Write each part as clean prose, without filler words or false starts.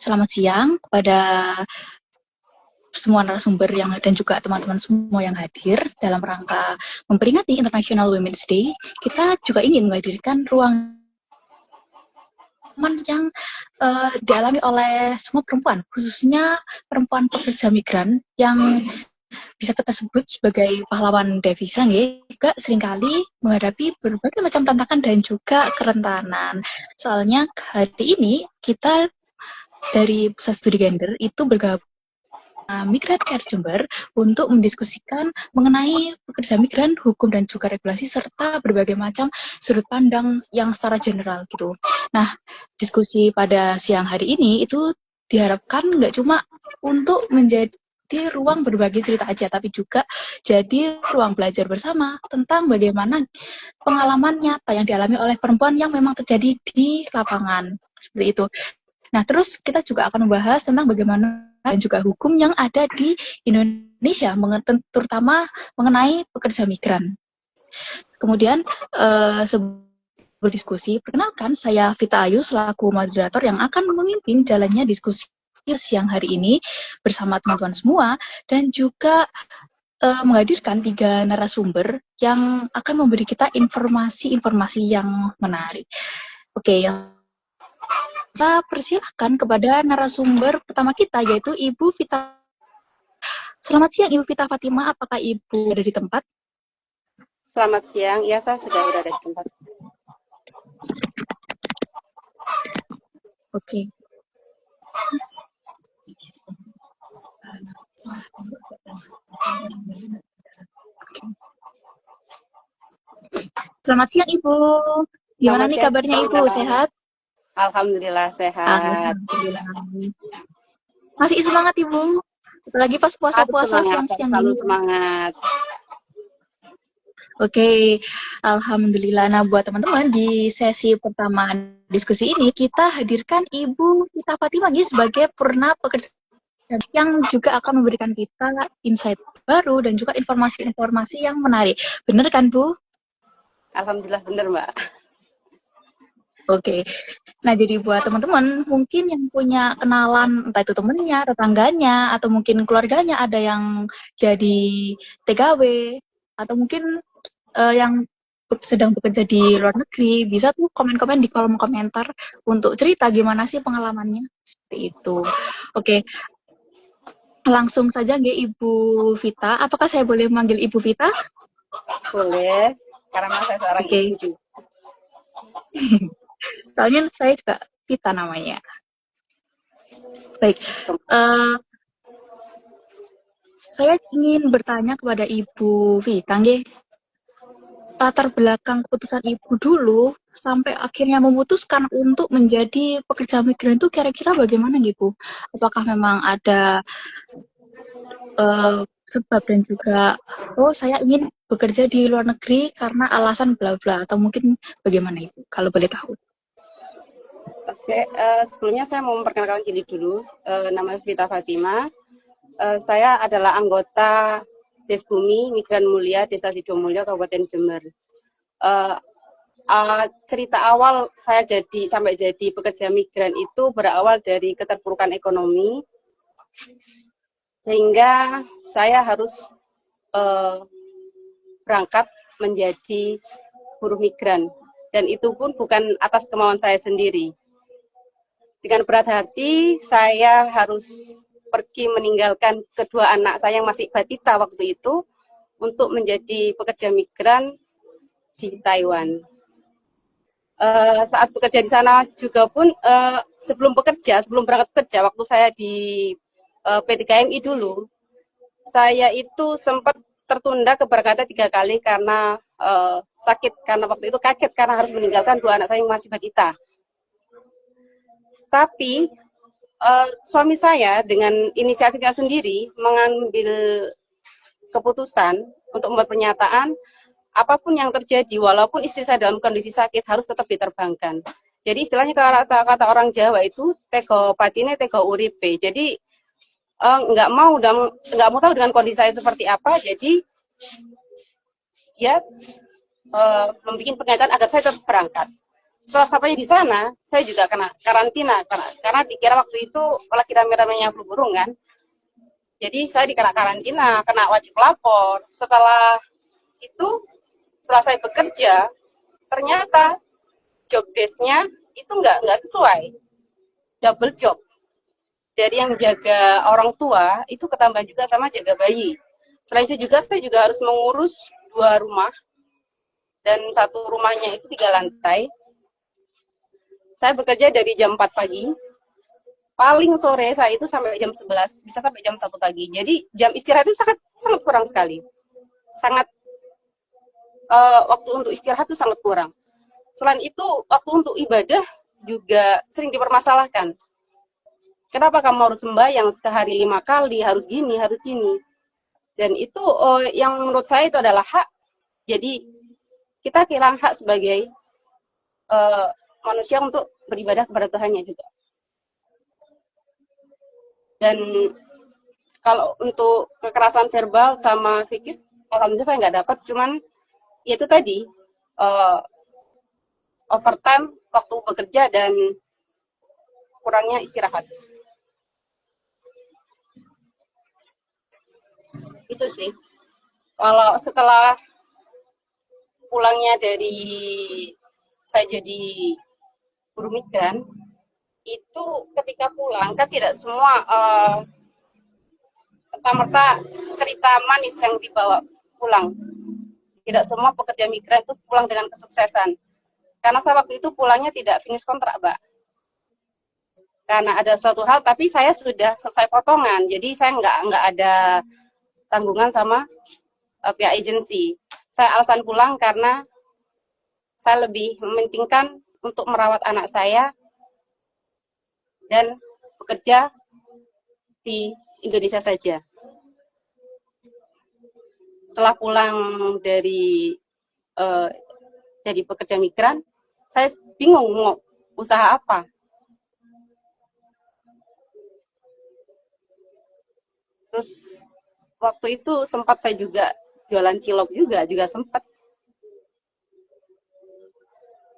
Selamat siang kepada semua narasumber dan juga teman-teman semua yang hadir dalam rangka memperingati International Women's Day. Kita juga ingin menghadirkan ruang yang dialami oleh semua perempuan, khususnya perempuan pekerja migran yang bisa kita sebut sebagai pahlawan devisa, juga seringkali menghadapi berbagai macam tantangan dan juga kerentanan. Soalnya hari ini kita dari Pusat Studi Gender itu bergabung Migran Care Jember untuk mendiskusikan mengenai pekerja migran, hukum dan juga regulasi serta berbagai macam sudut pandang yang secara general gitu. Nah, diskusi pada siang hari ini itu diharapkan nggak cuma untuk menjadi ruang berbagi cerita aja, tapi juga jadi ruang belajar bersama tentang bagaimana pengalaman nyata yang dialami oleh perempuan yang memang terjadi di lapangan. Seperti itu. Nah, terus kita juga akan membahas tentang bagaimana dan juga hukum yang ada di Indonesia, terutama mengenai pekerja migran. Kemudian, berdiskusi, perkenalkan saya Vita Ayu selaku moderator yang akan memimpin jalannya diskusi siang hari ini bersama teman-teman semua, dan juga menghadirkan 3 narasumber yang akan memberi kita informasi-informasi yang menarik. Oke, kita persilahkan kepada narasumber pertama kita, yaitu Ibu Vita. Selamat siang, Ibu Vita Fatima. Apakah Ibu ada di tempat? Selamat siang. Ya, saya sudah berada di tempat. Oke. Selamat siang, Ibu. Gimana nih kabarnya, Ibu? Sehat? Alhamdulillah sehat. Alhamdulillah. Masih semangat, Ibu? Apalagi pas puasa-puasa siang-siang ini. Semangat. Oke, alhamdulillah. Nah, buat teman-teman di sesi pertama diskusi ini kita hadirkan Ibu Vita Fatima sebagai purna pekerja yang juga akan memberikan kita insight baru dan juga informasi-informasi yang menarik. Benar kan, Bu? Alhamdulillah benar, Mbak. Oke. Nah, jadi buat teman-teman mungkin yang punya kenalan, entah itu temennya, tetangganya, atau mungkin keluarganya ada yang jadi TKW, atau mungkin yang sedang bekerja di luar negeri, bisa tuh komen-komen di kolom komentar untuk cerita gimana sih pengalamannya. Seperti itu. Oke. Langsung saja Ibu Vita. Apakah saya boleh memanggil Ibu Vita? Boleh, karena saya seorang ibu juga. Soalnya saya juga Vita namanya. Baik. Saya ingin bertanya kepada Ibu Vita, latar belakang keputusan Ibu dulu sampai akhirnya memutuskan untuk menjadi pekerja migran itu kira-kira bagaimana, Bu? Apakah memang ada sebab dan juga saya ingin bekerja di luar negeri karena alasan bla bla, atau mungkin bagaimana, Ibu, kalau boleh tahu? Oke, sebelumnya saya mau memperkenalkan diri dulu. Nama saya Vita Fatima. Saya adalah anggota Desbumi Migran Mulia Desa Sidomulyo Kabupaten Jember. Cerita awal saya sampai jadi pekerja migran itu berawal dari keterpurukan ekonomi, sehingga saya harus berangkat menjadi buruh migran, dan itu pun bukan atas kemauan saya sendiri. Dengan berat hati saya harus pergi meninggalkan kedua anak saya yang masih batita waktu itu untuk menjadi pekerja migran di Taiwan. Saat bekerja di sana juga pun sebelum berangkat bekerja, waktu saya di P3KMI dulu, saya itu sempat tertunda keberangkatan 3 kali karena sakit, karena waktu itu kaget karena harus meninggalkan 2 anak saya yang masih batita. Tapi suami saya dengan inisiatifnya sendiri mengambil keputusan untuk membuat pernyataan, apapun yang terjadi, walaupun istri saya dalam kondisi sakit, harus tetap diterbangkan. Jadi istilahnya kata orang Jawa itu tego patine tego uripe. Jadi nggak mau tahu dengan kondisi saya seperti apa. Jadi ya membuat pernyataan agar saya tetap berangkat. Setelah sampai di sana, saya juga kena karantina karena dikira waktu itu lagi rame-ramenya flu burung kan. Jadi saya dikena karantina, kena wajib lapor. Setelah saya bekerja, ternyata job desk-nya itu nggak sesuai, double job. Dari yang jaga orang tua itu ketambah juga sama jaga bayi. Selain itu juga saya juga harus mengurus 2 rumah, dan satu rumahnya itu 3 lantai. Saya bekerja dari jam 4 pagi, paling sore saya itu sampai jam 11, bisa sampai jam 1 pagi. Jadi jam istirahat itu sangat sangat kurang sekali. Waktu untuk istirahat itu sangat kurang. Selain itu, waktu untuk ibadah juga sering dipermasalahkan. Kenapa kamu harus sembahyang sehari 5 kali, harus gini, harus gini. Dan itu yang menurut saya itu adalah hak. Jadi kita kehilangan hak sebagai manusia untuk beribadah kepada Tuhannya juga. Dan kalau untuk kekerasan verbal sama psikis, alhamdulillah saya nggak dapat. Cuman itu tadi, overtime waktu bekerja dan kurangnya istirahat. Itu sih. Kalau setelah pulangnya dari saya jadi buruh migran, itu ketika pulang kan tidak semua serta-merta cerita manis yang dibawa pulang. Tidak semua pekerja migran itu pulang dengan kesuksesan. Karena saya waktu itu pulangnya tidak finish kontrak, Mbak. Karena ada suatu hal, tapi saya sudah selesai potongan, jadi saya nggak ada tanggungan sama pihak agensi. Saya alasan pulang karena saya lebih mementingkan untuk merawat anak saya dan bekerja di Indonesia saja. Setelah pulang dari jadi pekerja migran, saya bingung mau usaha apa. Terus waktu itu sempat saya juga jualan cilok juga sempat.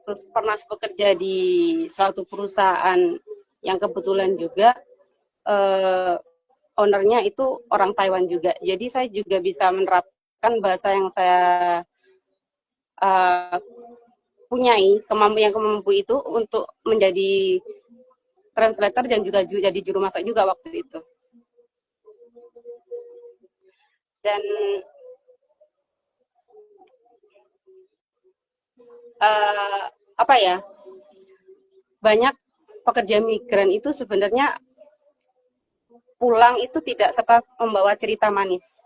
Terus pernah bekerja di suatu perusahaan yang kebetulan juga ownernya itu orang Taiwan juga. Jadi saya juga bisa menerapkan bahasa yang saya punyai, kemampu itu untuk menjadi translator dan juga jadi juru masak juga waktu itu. Dan banyak pekerja migran itu sebenarnya pulang itu tidak serta membawa cerita manis.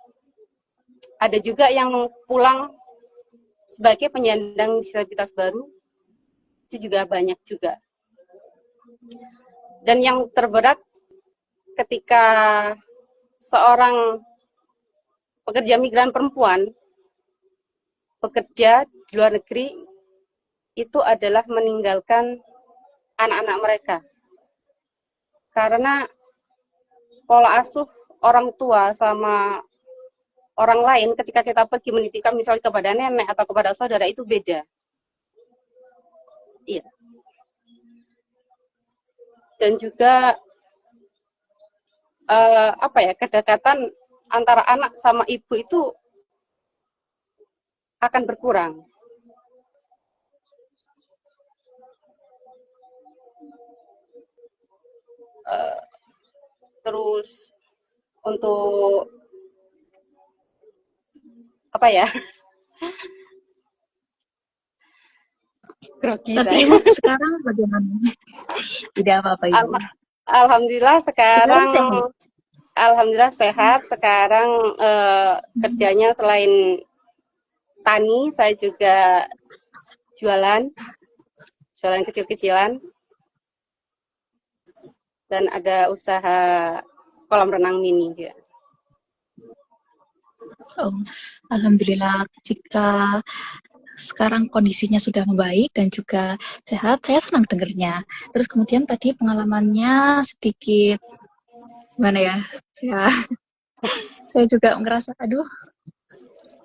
Ada juga yang pulang sebagai penyandang disabilitas baru, itu juga banyak juga. Dan yang terberat ketika seorang pekerja migran perempuan bekerja di luar negeri, itu adalah meninggalkan anak-anak mereka. Karena pola asuh orang tua sama orang lain ketika kita pergi menitipkan misalnya kepada nenek atau kepada saudara itu beda. Iya. Dan juga kedekatan antara anak sama ibu itu akan berkurang. Terus untuk grogi Tapi saya. Ibu sekarang bagaimana? Tidak apa-apa Ibu. Alhamdulillah sekarang alhamdulillah sehat. Sekarang kerjanya selain tani, saya juga jualan kecil-kecilan. Dan ada usaha kolam renang mini ya. Oh, alhamdulillah jika sekarang kondisinya sudah membaik dan juga sehat, saya senang dengarnya. Terus kemudian tadi pengalamannya sedikit gimana ya? Saya juga ngerasa aduh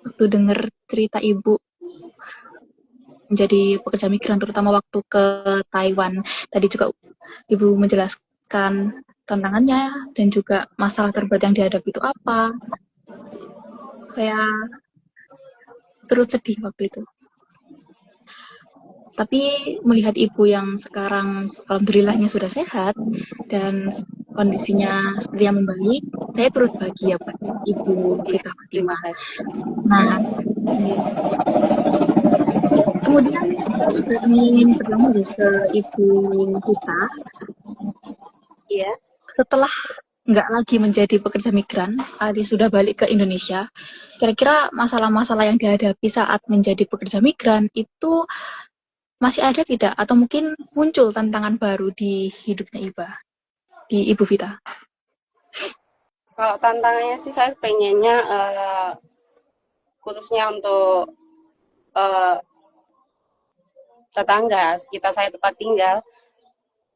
waktu dengar cerita Ibu menjadi pekerja migran, terutama waktu ke Taiwan. Tadi juga Ibu menjelaskan tantangannya dan juga masalah terberat yang dihadapi itu apa. Saya turut sedih waktu itu. Tapi melihat Ibu yang sekarang alhamdulillahnya sudah sehat dan kondisinya seperti yang membaik, saya turut bahagia buat Ibu Vita Terima Fatimah. kasih. Nah, kemudian saya juga ingin bertanya ke Ibu Vita, Iya. setelah nggak lagi menjadi pekerja migran, Ali sudah balik ke Indonesia, kira-kira masalah-masalah yang dihadapi saat menjadi pekerja migran itu masih ada tidak? Atau mungkin muncul tantangan baru di hidupnya di Ibu Vita? Kalau tantangannya sih saya pengennya khususnya untuk tetangga sekitar saya tempat tinggal,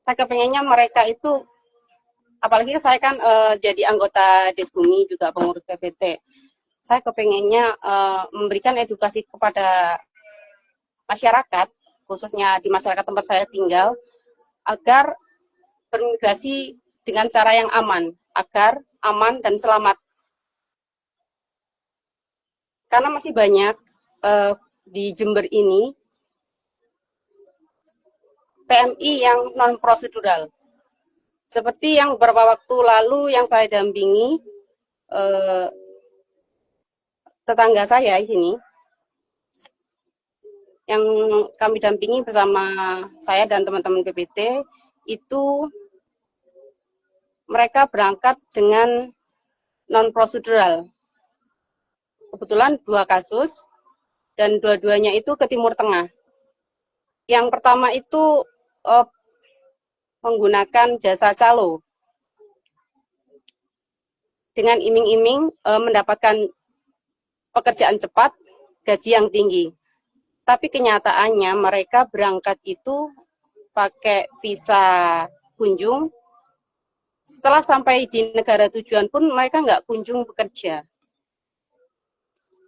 saya kepengennya mereka itu, apalagi saya kan jadi anggota Desbumi juga pengurus PPT, saya kepengennya memberikan edukasi kepada masyarakat, khususnya di masyarakat tempat saya tinggal, agar bermigrasi dengan cara yang aman, agar aman dan selamat. Karena masih banyak di Jember ini PMI yang non prosedural. Seperti yang beberapa waktu lalu yang saya dampingi tetangga saya di sini, yang kami dampingi bersama saya dan teman-teman PPT, itu mereka berangkat dengan non prosedural. Kebetulan 2 kasus dan dua-duanya itu ke Timur Tengah. Yang pertama itu menggunakan jasa calo dengan iming-iming mendapatkan pekerjaan cepat, gaji yang tinggi. Tapi kenyataannya mereka berangkat itu pakai visa kunjung. Setelah sampai di negara tujuan pun mereka nggak kunjung bekerja.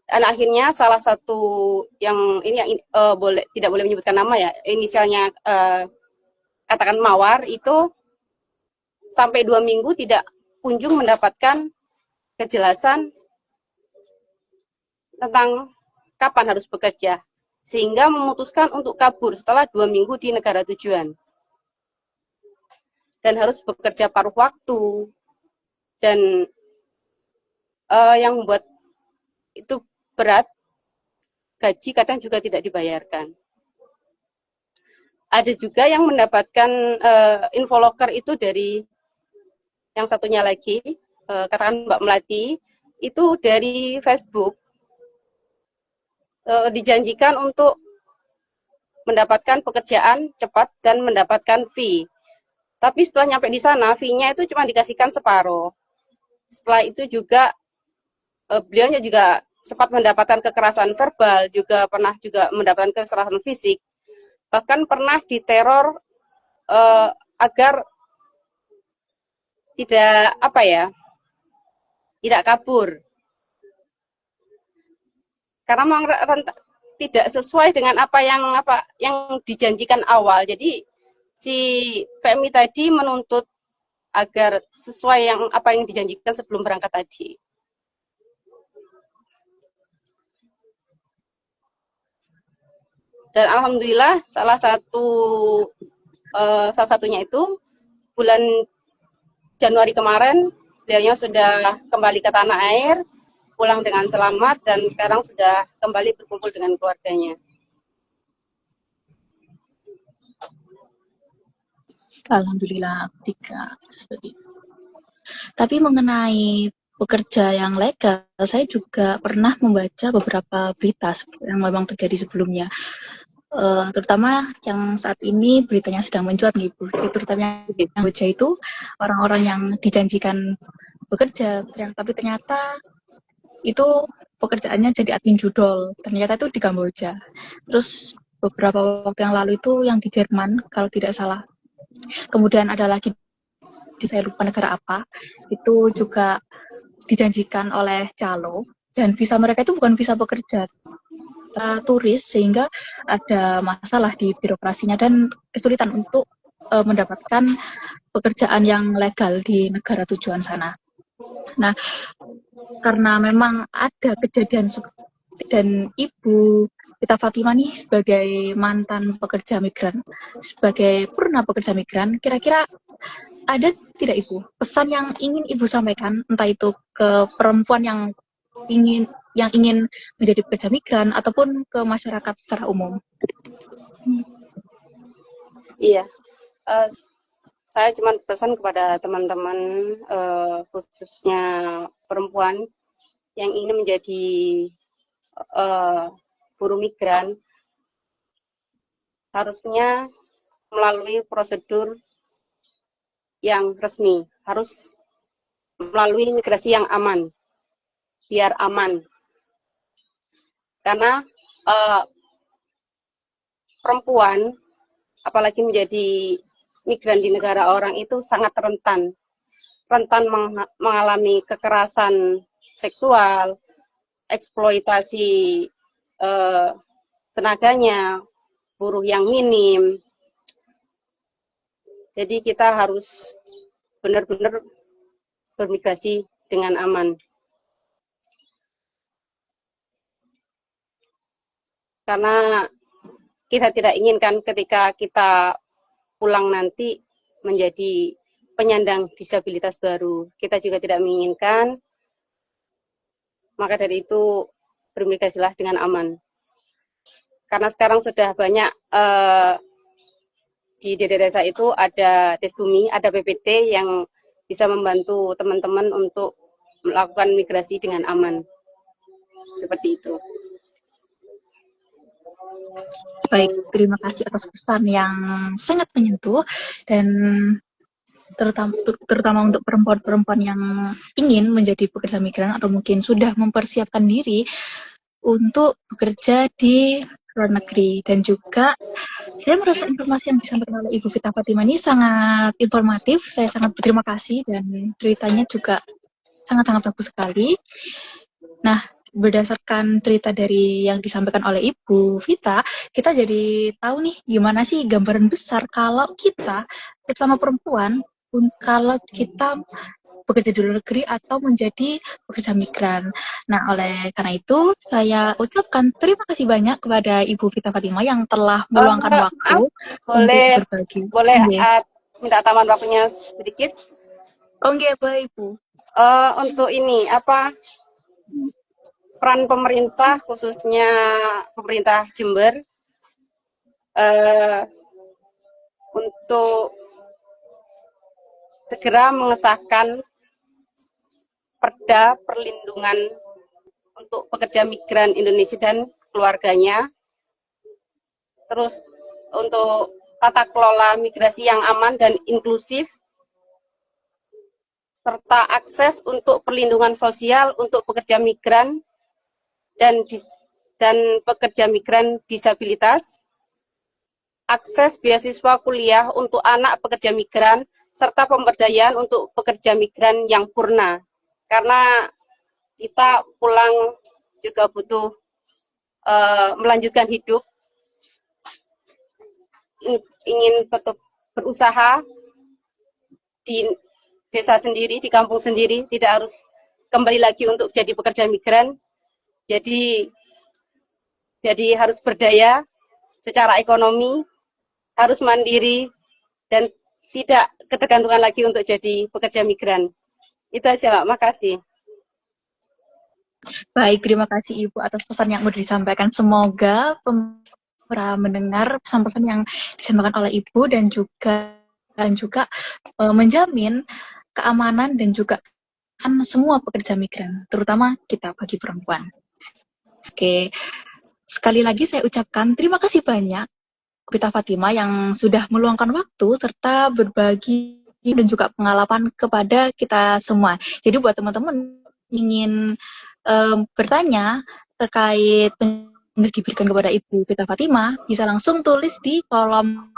Dan akhirnya salah satu yang ini yang tidak boleh menyebutkan nama ya, inisialnya katakan Mawar, itu sampai 2 minggu tidak kunjung mendapatkan kejelasan tentang kapan harus bekerja, sehingga memutuskan untuk kabur setelah 2 minggu di negara tujuan. Dan harus bekerja paruh waktu, dan yang membuat itu berat, gaji kadang juga tidak dibayarkan. Ada juga yang mendapatkan infoloker itu dari yang satunya lagi, katakan Mbak Melati, itu dari Facebook, dijanjikan untuk mendapatkan pekerjaan cepat dan mendapatkan fee. Tapi setelah nyampe di sana, fee-nya itu cuma dikasihkan separuh. Setelah itu juga beliaunya juga sempat mendapatkan kekerasan verbal, juga pernah juga mendapatkan kekerasan fisik, bahkan pernah diteror agar tidak kabur, karena tidak sesuai dengan apa yang dijanjikan awal. Jadi si PMI tadi menuntut agar sesuai apa yang dijanjikan sebelum berangkat tadi. Dan alhamdulillah salah satunya itu bulan Januari kemarin beliau sudah kembali ke tanah air, pulang dengan selamat, dan sekarang sudah kembali berkumpul dengan keluarganya. Alhamdulillah, Tika, seperti itu. Tapi mengenai pekerja yang legal, saya juga pernah membaca beberapa berita yang memang terjadi sebelumnya. Terutama yang saat ini beritanya sedang mencuat nih Bu, terutama yang Kamboja itu orang-orang yang dijanjikan bekerja, tapi ternyata itu pekerjaannya jadi admin judol, ternyata itu di Kamboja. Terus beberapa waktu yang lalu itu yang di Jerman kalau tidak salah. Kemudian ada lagi, saya lupa negara apa, itu juga dijanjikan oleh calo, dan visa mereka itu bukan visa pekerja, turis sehingga ada masalah di birokrasinya dan kesulitan untuk mendapatkan pekerjaan yang legal di negara tujuan sana. Nah, karena memang ada kejadian seperti dan Ibu Vita Fatima nih sebagai mantan pekerja migran, sebagai purna pekerja migran, kira-kira ada tidak Ibu pesan yang ingin Ibu sampaikan, entah itu ke perempuan yang ingin menjadi pekerja migran ataupun ke masyarakat secara umum? Iya, uh, saya cuma pesan kepada teman-teman, khususnya perempuan yang ingin menjadi buruh migran, harusnya melalui prosedur yang resmi, harus melalui migrasi yang aman, biar aman. Karena perempuan, apalagi menjadi migran di negara orang itu sangat rentan mengalami kekerasan seksual, eksploitasi tenaganya, buruh yang minim. Jadi kita harus benar-benar bermigrasi dengan aman. Karena kita tidak inginkan ketika kita pulang nanti menjadi penyandang disabilitas baru. Kita juga tidak menginginkan, maka dari itu bermigrasilah dengan aman. Karena sekarang sudah banyak di desa itu ada Desbumi, ada PPT yang bisa membantu teman-teman untuk melakukan migrasi dengan aman. Seperti itu. Baik, terima kasih atas pesan yang sangat menyentuh dan terutama untuk perempuan-perempuan yang ingin menjadi pekerja migran atau mungkin sudah mempersiapkan diri untuk bekerja di luar negeri. Dan juga saya merasa informasi yang disampaikan oleh Ibu Vita Fatima ini sangat informatif. Saya sangat berterima kasih dan ceritanya juga sangat-sangat bagus sekali. Nah, berdasarkan cerita dari yang disampaikan oleh Ibu Vita, kita jadi tahu nih gimana sih gambaran besar kalau kita bersama perempuan, kalau kita bekerja di luar negeri atau menjadi pekerja migran. Nah, oleh karena itu, saya ucapkan terima kasih banyak kepada Ibu Vita Fatima yang telah meluangkan waktu boleh, untuk berbagi. Boleh minta tambahan waktunya sedikit? Oke, baik, Ibu. Untuk ini, peran pemerintah, khususnya pemerintah Jember, untuk segera mengesahkan Perda Perlindungan untuk pekerja migran Indonesia dan keluarganya. Terus untuk tata kelola migrasi yang aman dan inklusif, serta akses untuk perlindungan sosial untuk pekerja migran dan pekerja migran disabilitas, akses beasiswa kuliah untuk anak pekerja migran, serta pemberdayaan untuk pekerja migran yang purna. Karena kita pulang juga butuh melanjutkan hidup, ingin tetap berusaha di desa sendiri, di kampung sendiri, tidak harus kembali lagi untuk jadi pekerja migran. Jadi harus berdaya secara ekonomi, harus mandiri, dan tidak ketergantungan lagi untuk jadi pekerja migran. Itu aja, Pak. Makasih. Baik, terima kasih Ibu atas pesan yang sudah disampaikan. Semoga para mendengar pesan-pesan yang disampaikan oleh Ibu dan juga menjamin keamanan dan juga semua pekerja migran, terutama kita bagi perempuan. Oke, sekali lagi saya ucapkan terima kasih banyak Vita Fatima yang sudah meluangkan waktu serta berbagi dan juga pengalaman kepada kita semua. Jadi buat teman-teman ingin bertanya terkait yang diberikan kepada Ibu Vita Fatima, bisa langsung tulis di kolom,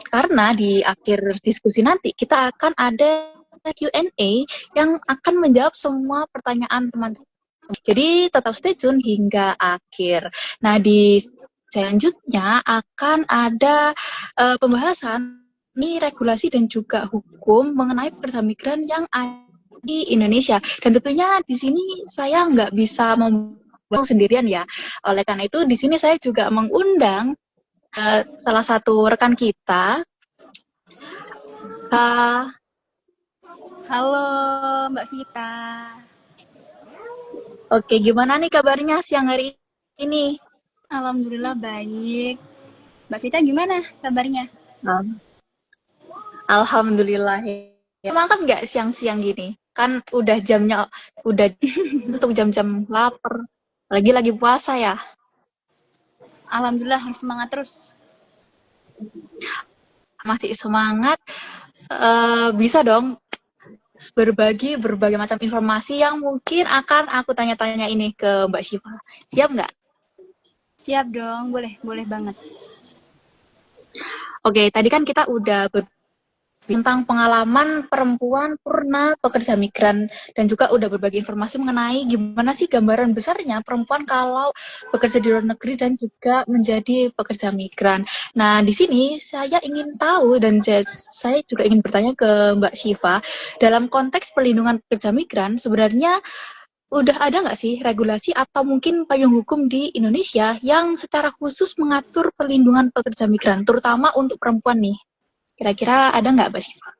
karena di akhir diskusi nanti kita akan ada Q&A yang akan menjawab semua pertanyaan teman-teman Jadi tetap stay tune hingga akhir. Nah, di selanjutnya akan ada pembahasan ini regulasi dan juga hukum mengenai pekerja migran yang ada di Indonesia. Dan tentunya di sini saya nggak bisa membantu sendirian ya. Oleh karena itu di sini saya juga mengundang salah satu rekan kita, Kak. Halo Mbak Vita. Oke, gimana nih kabarnya siang hari ini? Alhamdulillah baik. Mbak Vita gimana kabarnya? Alhamdulillah. Emang kan nggak siang-siang gini? Kan udah jamnya, udah untuk jam-jam lapar. Lagi puasa ya. Alhamdulillah semangat terus. Masih semangat. Bisa dong berbagi berbagai macam informasi yang mungkin akan aku tanya-tanya ini ke Mbak Syifa. Siap nggak? Siap dong, boleh banget. Oke, tadi kan kita udah tentang pengalaman perempuan purna pekerja migran dan juga udah berbagi informasi mengenai gimana sih gambaran besarnya perempuan kalau bekerja di luar negeri dan juga menjadi pekerja migran. Nah, di sini saya ingin tahu dan saya juga ingin bertanya ke Mbak Syifa, dalam konteks perlindungan pekerja migran sebenarnya udah ada nggak sih regulasi atau mungkin payung hukum di Indonesia yang secara khusus mengatur perlindungan pekerja migran, terutama untuk perempuan nih? Kira-kira ada nggak, Mbak Syifa?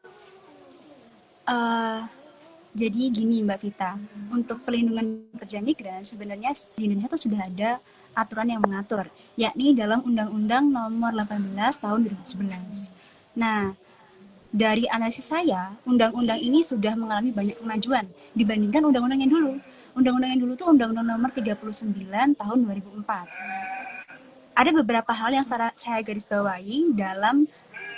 Jadi gini Mbak Vita, untuk perlindungan pekerja migran sebenarnya di Indonesia tuh sudah ada aturan yang mengatur, yakni dalam Undang-Undang Nomor 18 Tahun 2011. Nah, dari analisis saya, undang-undang ini sudah mengalami banyak kemajuan dibandingkan undang-undang yang dulu. Undang-undang yang dulu tuh Undang-Undang Nomor 39 Tahun 2004. Ada beberapa hal yang saya garis bawahi dalam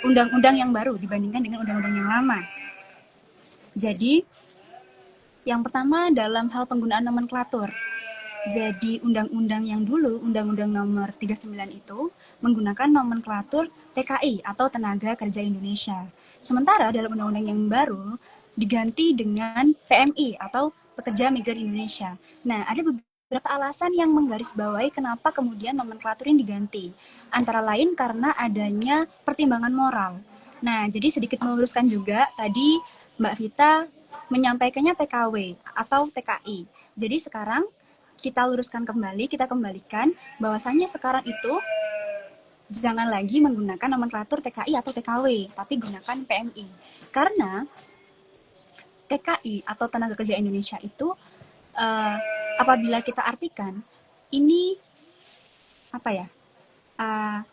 undang-undang yang baru dibandingkan dengan undang-undang yang lama. Jadi, yang pertama dalam hal penggunaan nomenklatur. Jadi, undang-undang yang dulu, Undang-Undang Nomor 39 itu menggunakan nomenklatur TKI atau Tenaga Kerja Indonesia. Sementara dalam undang-undang yang baru diganti dengan PMI atau Pekerja Migran Indonesia. Nah, ada beberapa alasan yang menggarisbawahi kenapa kemudian nomenklatur ini diganti. Antara lain karena adanya pertimbangan moral. Nah, jadi sedikit meluruskan juga, tadi Mbak Vita menyampaikannya TKW atau TKI. Jadi sekarang kita luruskan kembali, kita kembalikan bahwasannya sekarang itu jangan lagi menggunakan nomenklatur TKI atau TKW, tapi gunakan PMI. Karena TKI atau Tenaga Kerja Indonesia itu apabila kita artikan ini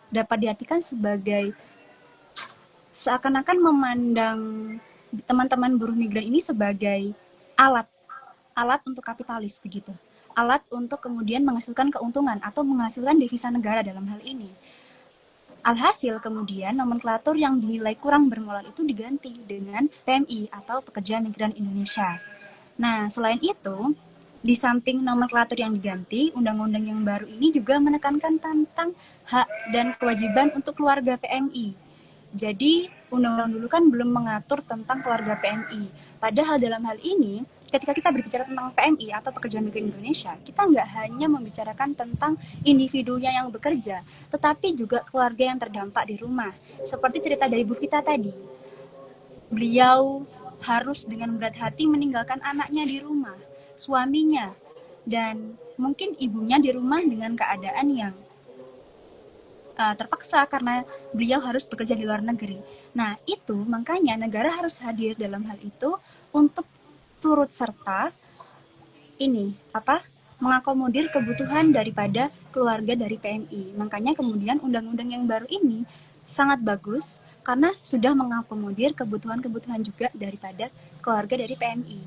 dapat diartikan sebagai seakan-akan memandang teman-teman buruh migran ini sebagai alat untuk kapitalis begitu, alat untuk kemudian menghasilkan keuntungan atau menghasilkan devisa negara dalam hal ini. Alhasil kemudian nomenklatur yang dinilai kurang bermoral itu diganti dengan PMI atau Pekerja Migran Indonesia. Nah, selain itu, di samping nomenklatur yang diganti, undang-undang yang baru ini juga menekankan tentang hak dan kewajiban untuk keluarga PMI. Jadi, undang-undang dulu kan belum mengatur tentang keluarga PMI. Padahal dalam hal ini, ketika kita berbicara tentang PMI atau Pekerja Migran Indonesia, kita nggak hanya membicarakan tentang individunya yang bekerja, tetapi juga keluarga yang terdampak di rumah. Seperti cerita dari Bu Vita tadi, beliau harus dengan berat hati meninggalkan anaknya di rumah, suaminya, dan mungkin ibunya di rumah dengan keadaan yang terpaksa karena beliau harus bekerja di luar negeri. Nah, itu makanya negara harus hadir dalam hal itu untuk turut serta mengakomodir kebutuhan daripada keluarga dari PMI. Makanya kemudian undang-undang yang baru ini sangat bagus karena sudah mengakomodir kebutuhan-kebutuhan juga daripada keluarga dari PMI.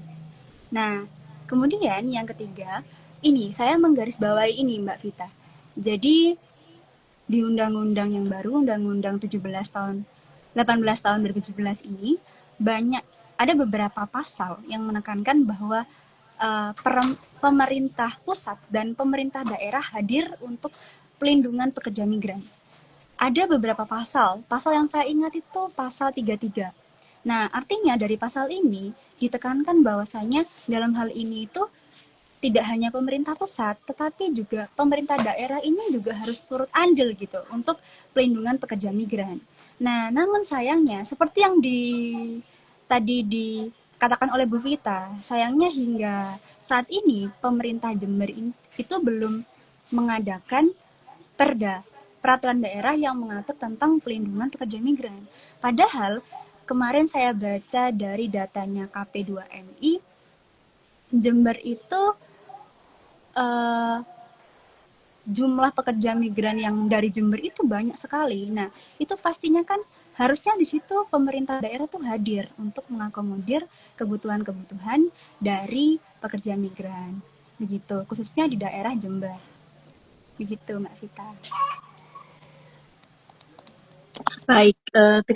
Nah, kemudian yang ketiga, ini saya menggarisbawahi ini Mbak Vita. Jadi di undang-undang yang baru, Undang-Undang 18 tahun 2017 ini ada beberapa pasal yang menekankan bahwa pemerintah pusat dan pemerintah daerah hadir untuk pelindungan pekerja migran. Ada beberapa pasal yang saya ingat itu pasal 33. Nah, artinya dari pasal ini ditekankan bahwasanya dalam hal ini itu tidak hanya pemerintah pusat, tetapi juga pemerintah daerah ini juga harus turut andil gitu untuk pelindungan pekerja migran. Nah, namun sayangnya seperti yang tadi dikatakan oleh Bu Vita, sayangnya hingga saat ini pemerintah Jember itu belum mengadakan perda, peraturan daerah yang mengatur tentang pelindungan pekerja migran. Padahal kemarin saya baca dari datanya KP2MI, Jember itu jumlah pekerja migran yang dari Jember itu banyak sekali. Nah, itu pastinya kan harusnya di situ pemerintah daerah tuh hadir untuk mengakomodir kebutuhan-kebutuhan dari pekerja migran. Begitu, khususnya di daerah Jember. Begitu, Mbak Vita. Baik,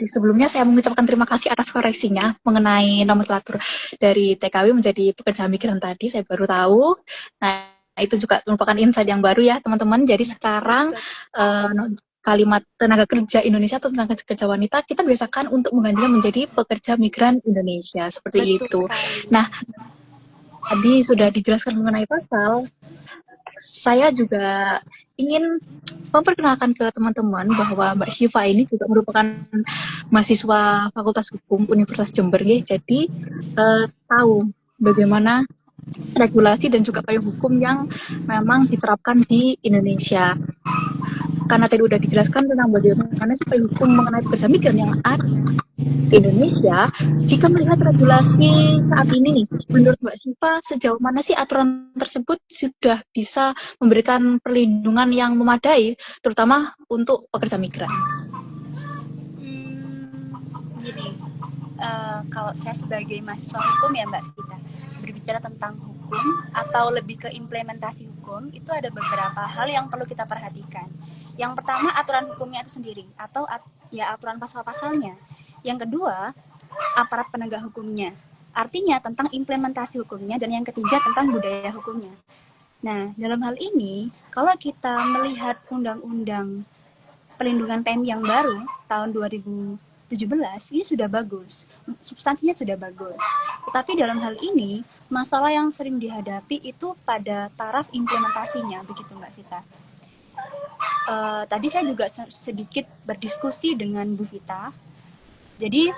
sebelumnya saya mengucapkan terima kasih atas koreksinya mengenai nomenklatur dari TKW menjadi pekerja migran tadi. Saya baru tahu. Nah, itu juga merupakan insight yang baru ya, teman-teman. Jadi sekarang kalimat tenaga kerja Indonesia atau tenaga kerja wanita kita biasakan untuk menggantinya menjadi pekerja migran Indonesia. Seperti itu. Nah, tadi sudah dijelaskan mengenai pasal. Saya juga ingin memperkenalkan ke teman-teman bahwa Mbak Syifa ini juga merupakan mahasiswa Fakultas Hukum Universitas Jember. Jadi tahu bagaimana regulasi dan juga payung hukum yang memang diterapkan di Indonesia. Karena tadi sudah dijelaskan tentang bagaimana payung hukum mengenai pekerja migran yang ada di Indonesia, jika melihat regulasi saat ini nih, menurut Mbak Syifa sejauh mana sih aturan tersebut sudah bisa memberikan perlindungan yang memadai, terutama untuk pekerja migran? Gini, kalau saya sebagai mahasiswa hukum ya Mbak Vita, berbicara tentang hukum atau lebih ke implementasi hukum, itu ada beberapa hal yang perlu kita perhatikan. Yang pertama, aturan hukumnya itu sendiri, atau ya aturan pasal-pasalnya. Yang kedua, aparat penegak hukumnya. Artinya tentang implementasi hukumnya. Dan yang ketiga, tentang budaya hukumnya. Nah, dalam hal ini, kalau kita melihat Undang-Undang Perlindungan PMI yang baru, tahun 2017, ini sudah bagus. Substansinya sudah bagus. Tetapi dalam hal ini, masalah yang sering dihadapi itu pada taraf implementasinya, begitu Mbak Vita. Tadi saya juga sedikit berdiskusi dengan Bu Vita. Jadi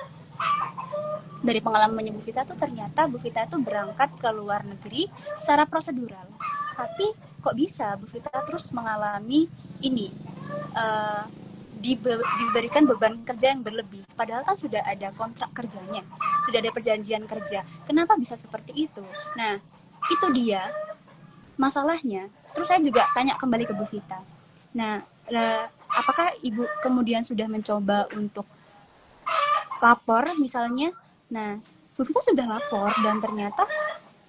dari pengalamannya Bu Vita tuh ternyata Bu Vita tuh berangkat ke luar negeri secara prosedural. Tapi kok bisa Bu Vita terus mengalami ini diberikan beban kerja yang berlebih. Padahal kan sudah ada kontrak kerjanya, sudah ada perjanjian kerja. Kenapa bisa seperti itu? Nah, itu dia masalahnya. Terus saya juga tanya kembali ke Bu Vita. Nah, apakah Ibu kemudian sudah mencoba untuk lapor misalnya? Nah, Bu Vita sudah lapor dan ternyata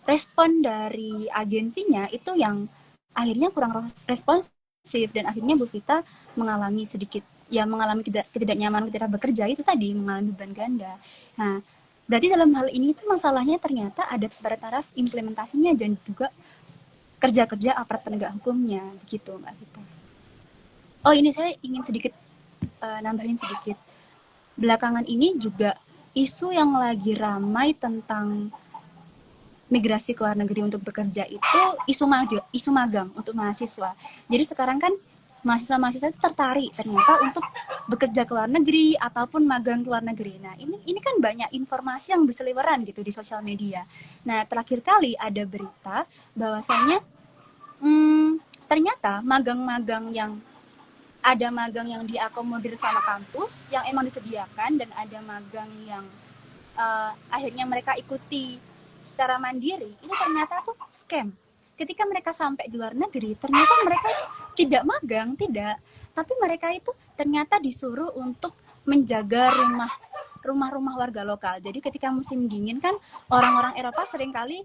respon dari agensinya itu yang akhirnya kurang responsif dan akhirnya Bu Vita mengalami ketidaknyamanan ketika bekerja itu tadi, mengalami beban ganda. Nah, berarti dalam hal ini itu masalahnya ternyata ada pada taraf implementasinya dan juga kerja-kerja aparat penegak hukumnya, begitu Mbak Vita. Oh, ini saya ingin sedikit nambahin sedikit. Belakangan ini juga isu yang lagi ramai tentang migrasi ke luar negeri untuk bekerja itu isu magang untuk mahasiswa. Jadi sekarang kan mahasiswa-mahasiswa itu tertarik ternyata untuk bekerja ke luar negeri ataupun magang ke luar negeri. Nah, ini kan banyak informasi yang berseliweran gitu di sosial media. Nah, terakhir kali ada berita bahwasanya ternyata magang-magang yang diakomodir sama kampus yang emang disediakan dan ada magang yang akhirnya mereka ikuti secara mandiri, ini ternyata tuh scam. Ketika mereka sampai di luar negeri, ternyata mereka itu tidak magang, tapi mereka itu ternyata disuruh untuk menjaga rumah-rumah warga lokal. Jadi ketika musim dingin kan orang-orang Eropa seringkali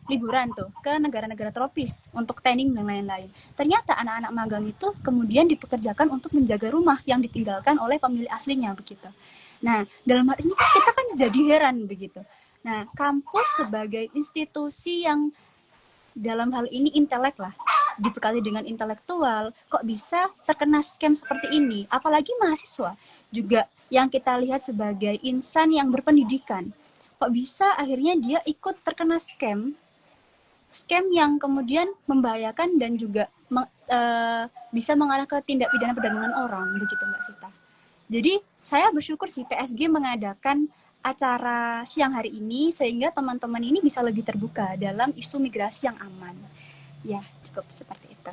liburan tuh ke negara-negara tropis untuk tanning dan lain-lain. Ternyata anak-anak magang itu kemudian dipekerjakan untuk menjaga rumah yang ditinggalkan oleh pemilik aslinya begitu. Nah, dalam hal ini kita kan jadi heran begitu. Nah, kampus sebagai institusi yang dalam hal ini intelek lah, dibekali dengan intelektual, kok bisa terkena scam seperti ini? Apalagi mahasiswa juga yang kita lihat sebagai insan yang berpendidikan. Kok bisa akhirnya dia ikut terkena scam scam yang kemudian membahayakan dan juga bisa mengarah ke tindak pidana perdagangan orang, begitu Mbak Vita. Jadi saya bersyukur sih PSG mengadakan acara siang hari ini sehingga teman-teman ini bisa lebih terbuka dalam isu migrasi yang aman. Ya, cukup seperti itu.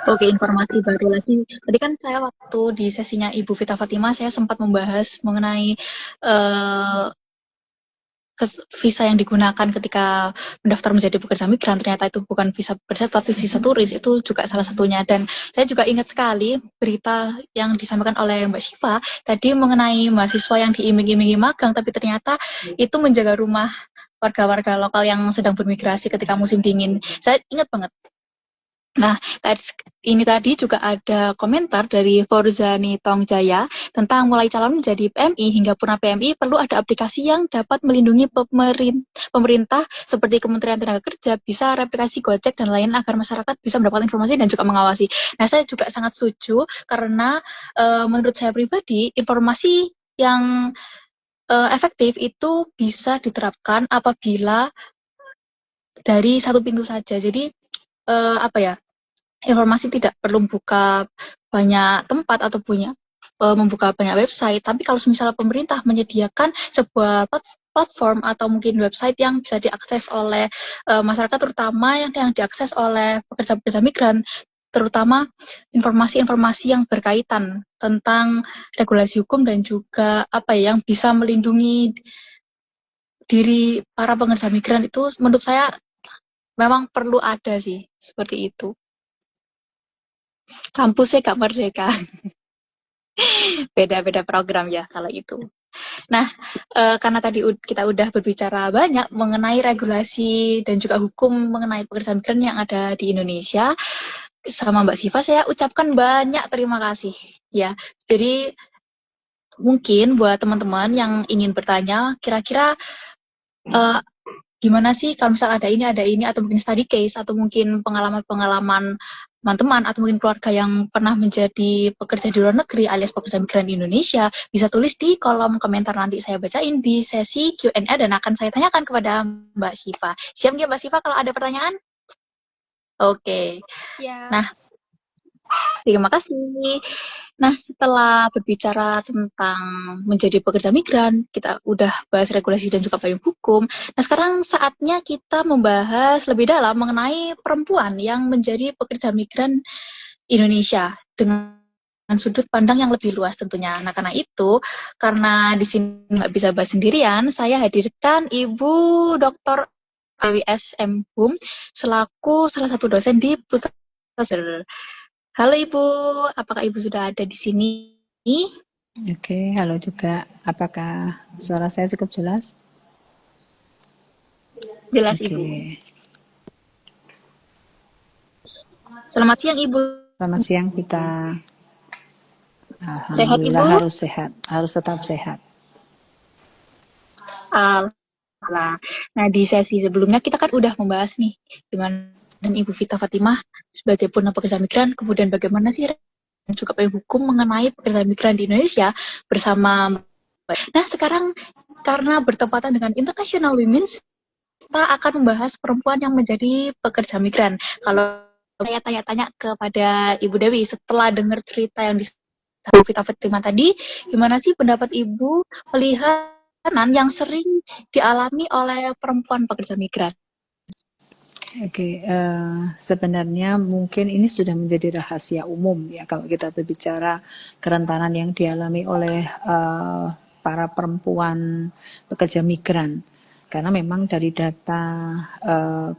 Oke, informasi baru lagi. Tadi kan saya waktu di sesinya Ibu Vita Fatima, saya sempat membahas mengenai visa yang digunakan ketika mendaftar menjadi pekerja migran, ternyata itu bukan visa pekerja tapi visa turis, itu juga salah satunya. Dan saya juga ingat sekali berita yang disampaikan oleh Mbak Syifa tadi mengenai mahasiswa yang diiming-imingi magang tapi ternyata itu menjaga rumah warga-warga lokal yang sedang bermigrasi ketika musim dingin. Saya ingat banget. Nah, ini tadi juga ada komentar dari Forzani Tongjaya tentang mulai calon menjadi PMI hingga purna PMI perlu ada aplikasi yang dapat melindungi pemerintah seperti Kementerian Tenaga Kerja, bisa replikasi Gojek dan lain agar masyarakat bisa mendapatkan informasi dan juga mengawasi. Nah, saya juga sangat setuju karena menurut saya pribadi informasi yang efektif itu bisa diterapkan apabila dari satu pintu saja. Jadi informasi tidak perlu membuka banyak tempat atau membuka banyak website, tapi kalau misalnya pemerintah menyediakan sebuah platform atau mungkin website yang bisa diakses oleh masyarakat, terutama yang diakses oleh pekerja-pekerja migran, terutama informasi-informasi yang berkaitan tentang regulasi hukum dan juga yang bisa melindungi diri para pekerja migran, itu menurut saya memang perlu ada sih, seperti itu. Kampusnya gak merdeka. Beda-beda program ya kalau itu. Nah, karena tadi kita udah berbicara banyak mengenai regulasi dan juga hukum mengenai pekerja migran yang ada di Indonesia, sama Mbak Syifa saya ucapkan banyak terima kasih. Ya, jadi mungkin buat teman-teman yang ingin bertanya, kira-kira gimana sih kalau misal ada ini, atau mungkin study case, atau mungkin pengalaman-pengalaman teman-teman, atau mungkin keluarga yang pernah menjadi pekerja di luar negeri alias pekerja migran di Indonesia, bisa tulis di kolom komentar, nanti saya bacain di sesi Q&A dan akan saya tanyakan kepada Mbak Syifa. Siap nggak Mbak Syifa kalau ada pertanyaan? Oke. Ya. Nah, terima kasih. Nah, setelah berbicara tentang menjadi pekerja migran, kita udah bahas regulasi dan juga payung hukum. Nah, sekarang saatnya kita membahas lebih dalam mengenai perempuan yang menjadi pekerja migran Indonesia dengan sudut pandang yang lebih luas tentunya. Nah, karena itu, karena di sini nggak bisa bahas sendirian, saya hadirkan Ibu Dr. AWS M. Hum selaku salah satu dosen di Pusat. Halo Ibu, apakah Ibu sudah ada di sini? Oke, halo juga. Apakah suara saya cukup jelas? Jelas Oke. Ibu. Selamat siang Ibu. Selamat siang kita. Sehat Ibu? Harus sehat, harus tetap sehat. Alhamdulillah. Nah, di sesi sebelumnya kita kan udah membahas nih gimana dan Ibu Vita Fatimah sebagai purna pekerja migran, kemudian bagaimana sih dan juga payung hukum mengenai pekerja migran di Indonesia bersama. Nah, sekarang karena bertepatan dengan International Women's, kita akan membahas perempuan yang menjadi pekerja migran. Kalau saya tanya-tanya kepada Ibu Dewi setelah dengar cerita yang Ibu Vita Fatimah tadi, gimana sih pendapat Ibu melihat yang sering dialami oleh perempuan pekerja migran? Oke, sebenarnya mungkin ini sudah menjadi rahasia umum ya kalau kita berbicara kerentanan yang dialami oleh para perempuan pekerja migran. Karena memang dari data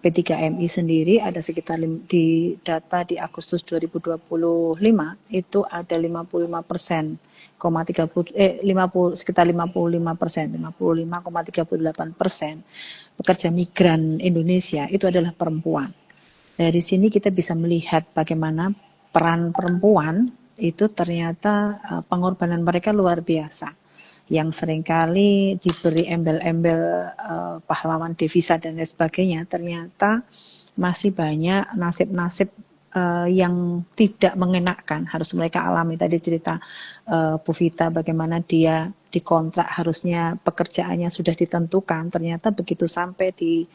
P3MI sendiri ada sekitar di data di Agustus 2025 itu ada 55%. Sekitar 55,38% pekerja migran Indonesia itu adalah perempuan. Dari sini kita bisa melihat bagaimana peran perempuan itu ternyata pengorbanan mereka luar biasa. Yang seringkali diberi embel-embel pahlawan devisa dan lain sebagainya, ternyata masih banyak nasib-nasib yang tidak mengenakan harus mereka alami. Tadi cerita Bu Vita bagaimana dia dikontrak harusnya pekerjaannya sudah ditentukan, ternyata begitu sampai di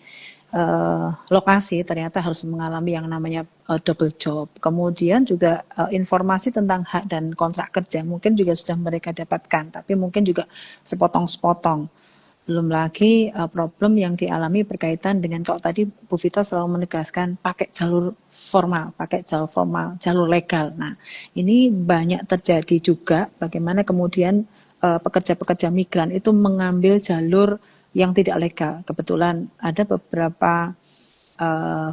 lokasi ternyata harus mengalami yang namanya double job. Kemudian juga informasi tentang hak dan kontrak kerja mungkin juga sudah mereka dapatkan, tapi mungkin juga sepotong-sepotong. Belum lagi problem yang dialami berkaitan dengan, kalau tadi Bu Vita selalu menegaskan pakai jalur formal, jalur legal. Nah, ini banyak terjadi juga bagaimana kemudian pekerja-pekerja migran itu mengambil jalur yang tidak legal. Kebetulan ada beberapa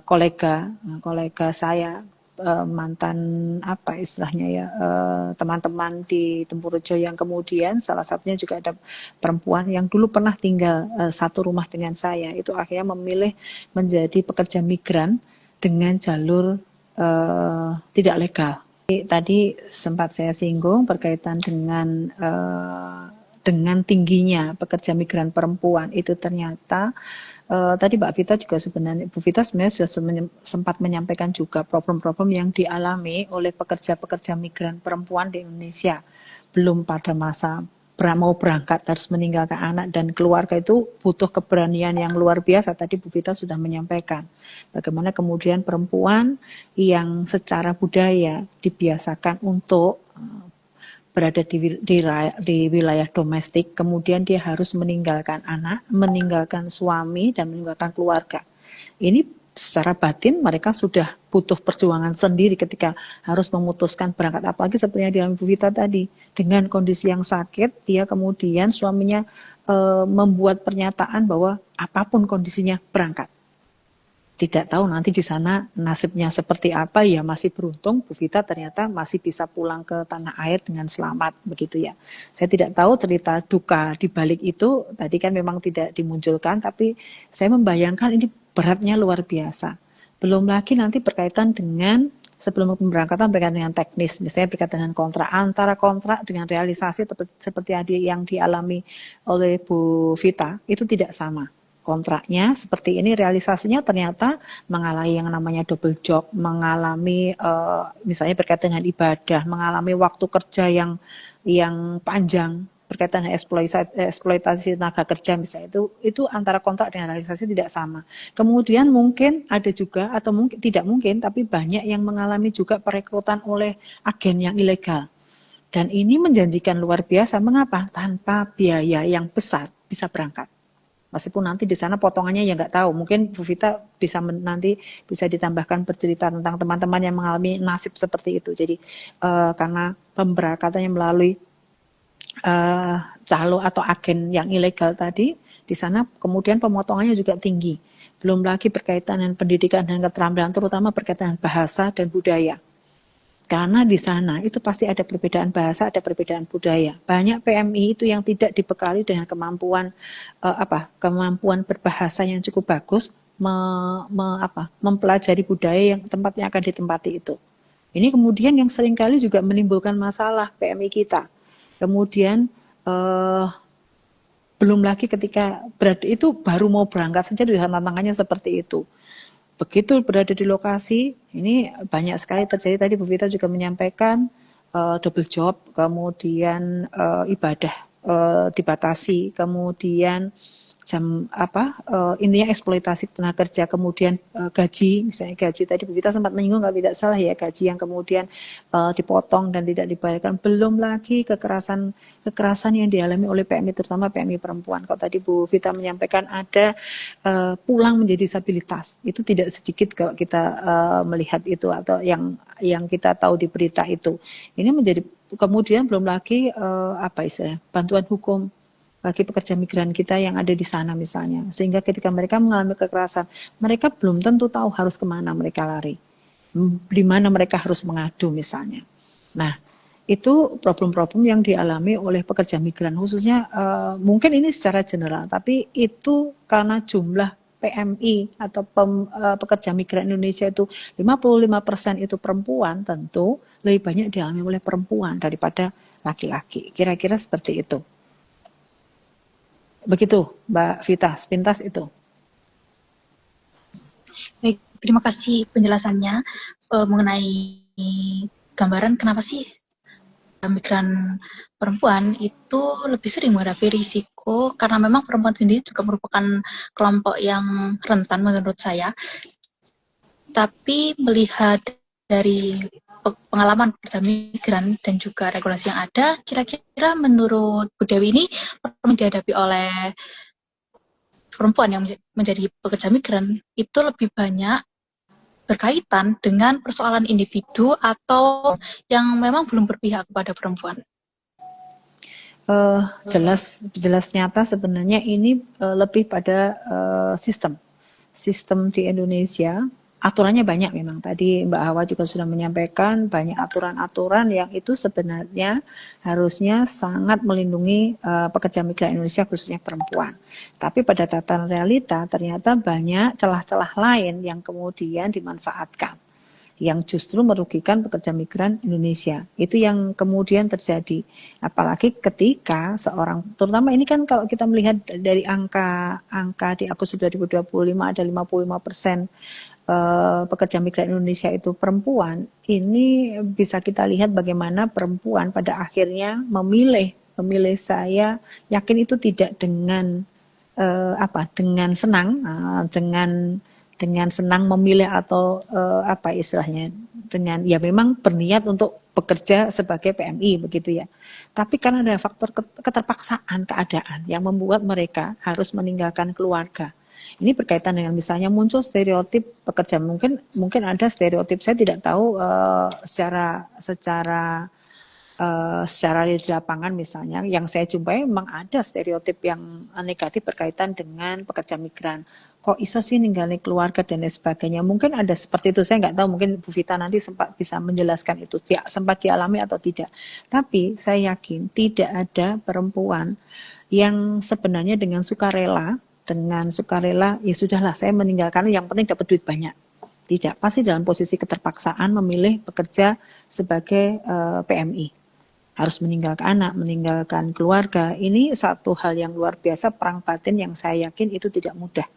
kolega saya, mantan apa istilahnya ya, teman-teman di Tempurjo yang kemudian salah satunya juga ada perempuan yang dulu pernah tinggal satu rumah dengan saya, itu akhirnya memilih menjadi pekerja migran dengan jalur tidak legal. Tadi sempat saya singgung berkaitan dengan tingginya pekerja migran perempuan itu ternyata tadi Mbak Vita juga sebenarnya, Bu Vita sebenarnya sudah sempat menyampaikan juga problem-problem yang dialami oleh pekerja-pekerja migran perempuan di Indonesia. Belum pada masa mau berangkat harus meninggalkan anak dan keluarga, itu butuh keberanian yang luar biasa. Tadi Bu Vita sudah menyampaikan bagaimana kemudian perempuan yang secara budaya dibiasakan untuk berada di wilayah domestik, kemudian dia harus meninggalkan anak, meninggalkan suami, dan meninggalkan keluarga. Ini secara batin mereka sudah butuh perjuangan sendiri ketika harus memutuskan berangkat. Apalagi seperti yang dialami Bu Vita tadi, dengan kondisi yang sakit, dia kemudian suaminya membuat pernyataan bahwa apapun kondisinya berangkat. Tidak tahu nanti di sana nasibnya seperti apa, ya masih beruntung Bu Vita ternyata masih bisa pulang ke tanah air dengan selamat, begitu ya. Saya tidak tahu cerita duka di balik itu, tadi kan memang tidak dimunculkan, tapi saya membayangkan ini beratnya luar biasa. Belum lagi nanti berkaitan dengan sebelum pemberangkatan berkaitan dengan teknis, misalnya berkaitan dengan kontrak, antara kontrak dengan realisasi seperti yang dialami oleh Bu Vita, itu tidak sama. Kontraknya seperti ini, realisasinya ternyata mengalami yang namanya double job, mengalami misalnya berkaitan dengan ibadah, mengalami waktu kerja yang panjang, berkaitan dengan eksploitasi tenaga kerja misalnya, itu antara kontrak dengan realisasi tidak sama. Kemudian mungkin ada juga, atau mungkin tidak mungkin, tapi banyak yang mengalami juga perekrutan oleh agen yang ilegal. Dan ini menjanjikan luar biasa. Mengapa? Tanpa biaya yang besar bisa berangkat. Meskipun nanti di sana potongannya ya nggak tahu. Mungkin Bu Vita nanti bisa ditambahkan bercerita tentang teman-teman yang mengalami nasib seperti itu. Jadi karena pemberangkatannya melalui calo atau agen yang ilegal tadi, di sana kemudian pemotongannya juga tinggi. Belum lagi berkaitan dengan pendidikan dan keterampilan, terutama berkaitan dengan bahasa dan budaya. Karena di sana itu pasti ada perbedaan bahasa, ada perbedaan budaya. Banyak PMI itu yang tidak dibekali dengan kemampuan berbahasa yang cukup bagus, mempelajari budaya yang tempatnya akan ditempati itu. Ini kemudian yang seringkali juga menimbulkan masalah PMI kita. Kemudian belum lagi ketika itu baru mau berangkat saja di tantangannya seperti itu. Begitu berada di lokasi, ini banyak sekali terjadi. Tadi Bu Vita juga menyampaikan double job, kemudian ibadah dibatasi, kemudian intinya eksploitasi tenaga kerja, kemudian gaji, misalnya gaji tadi Bu Vita sempat menyinggung kalau tidak salah ya, gaji yang kemudian dipotong dan tidak dibayarkan. Belum lagi kekerasan yang dialami oleh PMI, terutama PMI perempuan. Kalau tadi Bu Vita menyampaikan ada pulang menjadi disabilitas, itu tidak sedikit kalau kita melihat itu, atau yang kita tahu di berita itu. Ini menjadi, kemudian belum lagi bantuan hukum bagi pekerja migran kita yang ada di sana misalnya. Sehingga ketika mereka mengalami kekerasan, mereka belum tentu tahu harus kemana mereka lari, di mana mereka harus mengadu misalnya. Nah, itu problem-problem yang dialami oleh pekerja migran, khususnya mungkin ini secara general, tapi itu karena jumlah PMI atau pekerja migran Indonesia itu 55% itu perempuan, tentu lebih banyak dialami oleh perempuan daripada laki-laki. Kira-kira seperti itu. Begitu Mbak Vita, sepintas itu. Baik, terima kasih penjelasannya mengenai gambaran kenapa sih migran perempuan itu lebih sering menghadapi risiko karena memang perempuan sendiri juga merupakan kelompok yang rentan menurut saya. Tapi melihat dari pengalaman pekerja migran dan juga regulasi yang ada, kira-kira menurut Bu Dewi ini yang dihadapi oleh perempuan yang menjadi pekerja migran itu lebih banyak berkaitan dengan persoalan individu atau yang memang belum berpihak kepada perempuan. Jelas nyata sebenarnya ini lebih pada sistem di Indonesia. Aturannya banyak memang. Tadi Mbak Hawa juga sudah menyampaikan banyak aturan-aturan yang itu sebenarnya harusnya sangat melindungi pekerja migran Indonesia khususnya perempuan. Tapi pada tataran realita ternyata banyak celah-celah lain yang kemudian dimanfaatkan, yang justru merugikan pekerja migran Indonesia. Itu yang kemudian terjadi. Apalagi ketika seorang, terutama ini kan kalau kita melihat dari angka di Agustus 2025 ada 55% pekerja migran Indonesia itu perempuan. Ini bisa kita lihat bagaimana perempuan pada akhirnya memilih saya yakin itu tidak dengan dengan senang, dengan senang memilih atau apa istilahnya, dengan ya memang berniat untuk bekerja sebagai PMI begitu ya. Tapi karena ada faktor keterpaksaan keadaan yang membuat mereka harus meninggalkan keluarga. Ini berkaitan dengan misalnya muncul stereotip pekerja, mungkin ada stereotip, saya tidak tahu secara di lapangan misalnya yang saya jumpai memang ada stereotip yang negatif berkaitan dengan pekerja migran. Kok iso sih ninggalin keluarga dan lain sebagainya. Mungkin ada seperti itu, saya nggak tahu, mungkin Bu Vita nanti sempat bisa menjelaskan itu, ya, sempat dialami atau tidak. Tapi saya yakin tidak ada perempuan yang sebenarnya dengan sukarela ya sudahlah saya meninggalkan yang penting dapat duit banyak. Tidak, pasti dalam posisi keterpaksaan memilih bekerja sebagai PMI. Harus meninggalkan anak, meninggalkan keluarga. Ini satu hal yang luar biasa, perang batin yang saya yakin itu tidak mudah.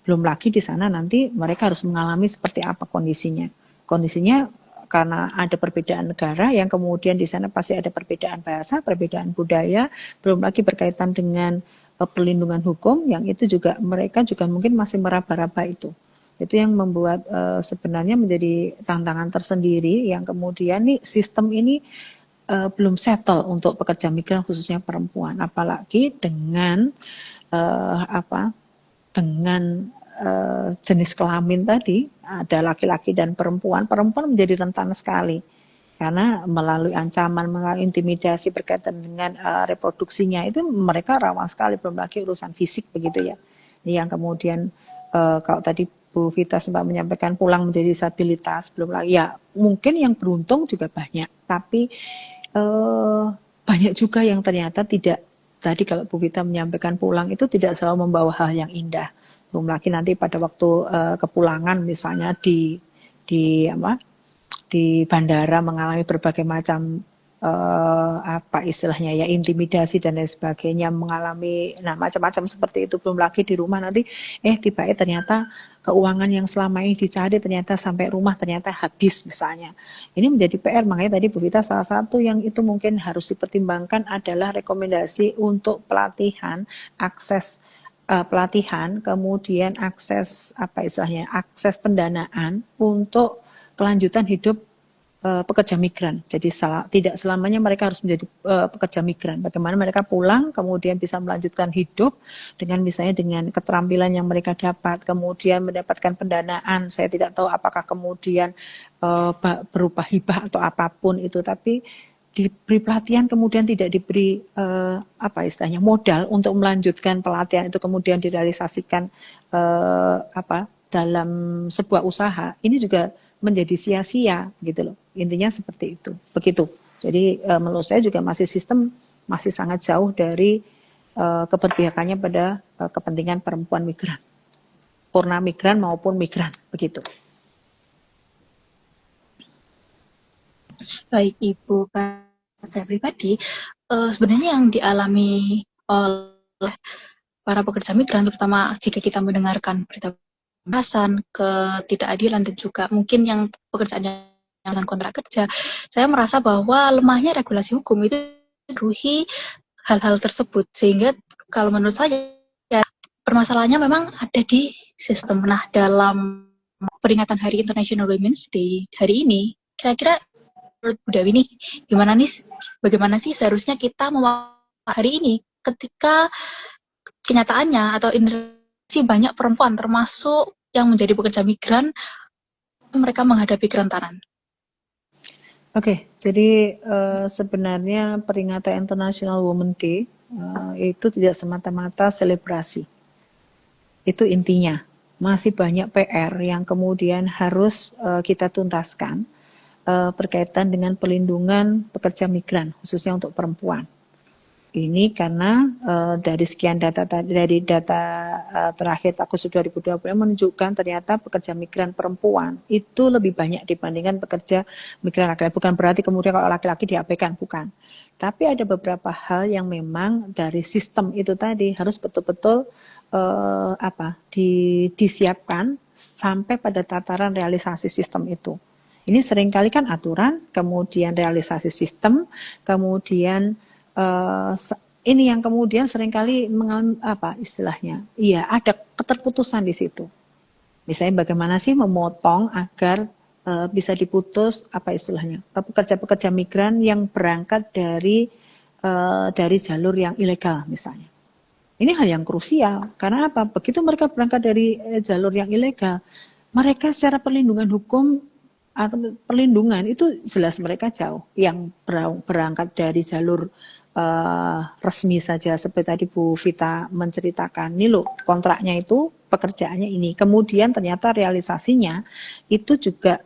Belum lagi di sana nanti mereka harus mengalami seperti apa kondisinya. Kondisinya karena ada perbedaan negara yang kemudian di sana pasti ada perbedaan bahasa, perbedaan budaya, belum lagi berkaitan dengan perlindungan hukum yang itu juga mereka juga mungkin masih meraba-raba itu. Itu yang membuat sebenarnya menjadi tantangan tersendiri yang kemudian nih sistem ini belum settle untuk pekerja migran khususnya perempuan, apalagi dengan jenis kelamin tadi, ada laki-laki dan perempuan menjadi rentan sekali karena melalui ancaman, melalui intimidasi berkaitan dengan reproduksinya itu mereka rawan sekali, belum lagi urusan fisik begitu ya. Ini yang kemudian kalau tadi Bu Vita sempat menyampaikan pulang menjadi disabilitas, belum lagi ya mungkin yang beruntung juga banyak, tapi banyak juga yang ternyata tidak. Tadi kalau Bu Vita menyampaikan pulang itu tidak selalu membawa hal yang indah. Belum lagi nanti pada waktu kepulangan misalnya di bandara mengalami berbagai macam istilahnya ya intimidasi dan lain sebagainya, mengalami macam-macam seperti itu. Belum lagi di rumah nanti tiba-tiba ternyata keuangan yang selama ini dicari ternyata sampai rumah ternyata habis misalnya. Ini menjadi PR, makanya tadi Bu Vita salah satu yang itu mungkin harus dipertimbangkan adalah rekomendasi untuk pelatihan, akses pelatihan, kemudian akses akses pendanaan untuk kelanjutan hidup pekerja migran. Jadi tidak selamanya mereka harus menjadi pekerja migran. Bagaimana mereka pulang kemudian bisa melanjutkan hidup dengan misalnya dengan keterampilan yang mereka dapat, kemudian mendapatkan pendanaan. Saya tidak tahu apakah kemudian berupa hibah atau apapun itu, tapi diberi pelatihan kemudian tidak diberi modal untuk melanjutkan pelatihan itu kemudian direalisasikan dalam sebuah usaha. Ini juga menjadi sia-sia gitu loh. Intinya seperti itu. Begitu. Jadi menurut saya juga sistem masih sangat jauh dari keberpihakannya pada kepentingan perempuan migran. Purna migran maupun migran, begitu. Baik Ibu, saya pribadi sebenarnya yang dialami oleh para pekerja migran, terutama jika kita mendengarkan berita ketidakadilan dan juga mungkin yang pekerjaannya dengan kontrak kerja, saya merasa bahwa lemahnya regulasi hukum itu meruhi hal-hal tersebut. Sehingga kalau menurut saya, ya, permasalahannya memang ada di sistem. Nah, dalam peringatan Hari International Women's Day hari ini, kira-kira menurut Bu Dewi nih, bagaimana sih seharusnya kita memaknai hari ini ketika kenyataannya atau Indonesia banyak perempuan termasuk yang menjadi pekerja migran, mereka menghadapi kerentanan. Oke, jadi sebenarnya peringatan International Women's Day itu tidak semata-mata selebrasi. Itu intinya. Masih banyak PR yang kemudian harus kita tuntaskan berkaitan dengan perlindungan pekerja migran, khususnya untuk perempuan. Ini karena dari sekian data terakhir Agustus 2020 menunjukkan ternyata pekerja migran perempuan itu lebih banyak dibandingkan pekerja migran laki-laki. Bukan berarti kemudian kalau laki-laki diabaikan, bukan. Tapi ada beberapa hal yang memang dari sistem itu tadi harus betul-betul disiapkan sampai pada tataran realisasi sistem itu. Ini seringkali kan aturan, kemudian realisasi sistem, kemudian ini yang kemudian seringkali mengalami ada keterputusan di situ. Misalnya bagaimana sih memotong agar bisa diputus pekerja-pekerja migran yang berangkat dari jalur yang ilegal misalnya. Ini hal yang krusial karena apa? Begitu mereka berangkat dari jalur yang ilegal, mereka secara perlindungan hukum atau perlindungan itu jelas mereka jauh. Yang berangkat dari jalur resmi saja seperti tadi Bu Vita menceritakan, nih loh kontraknya itu pekerjaannya ini, kemudian ternyata realisasinya itu juga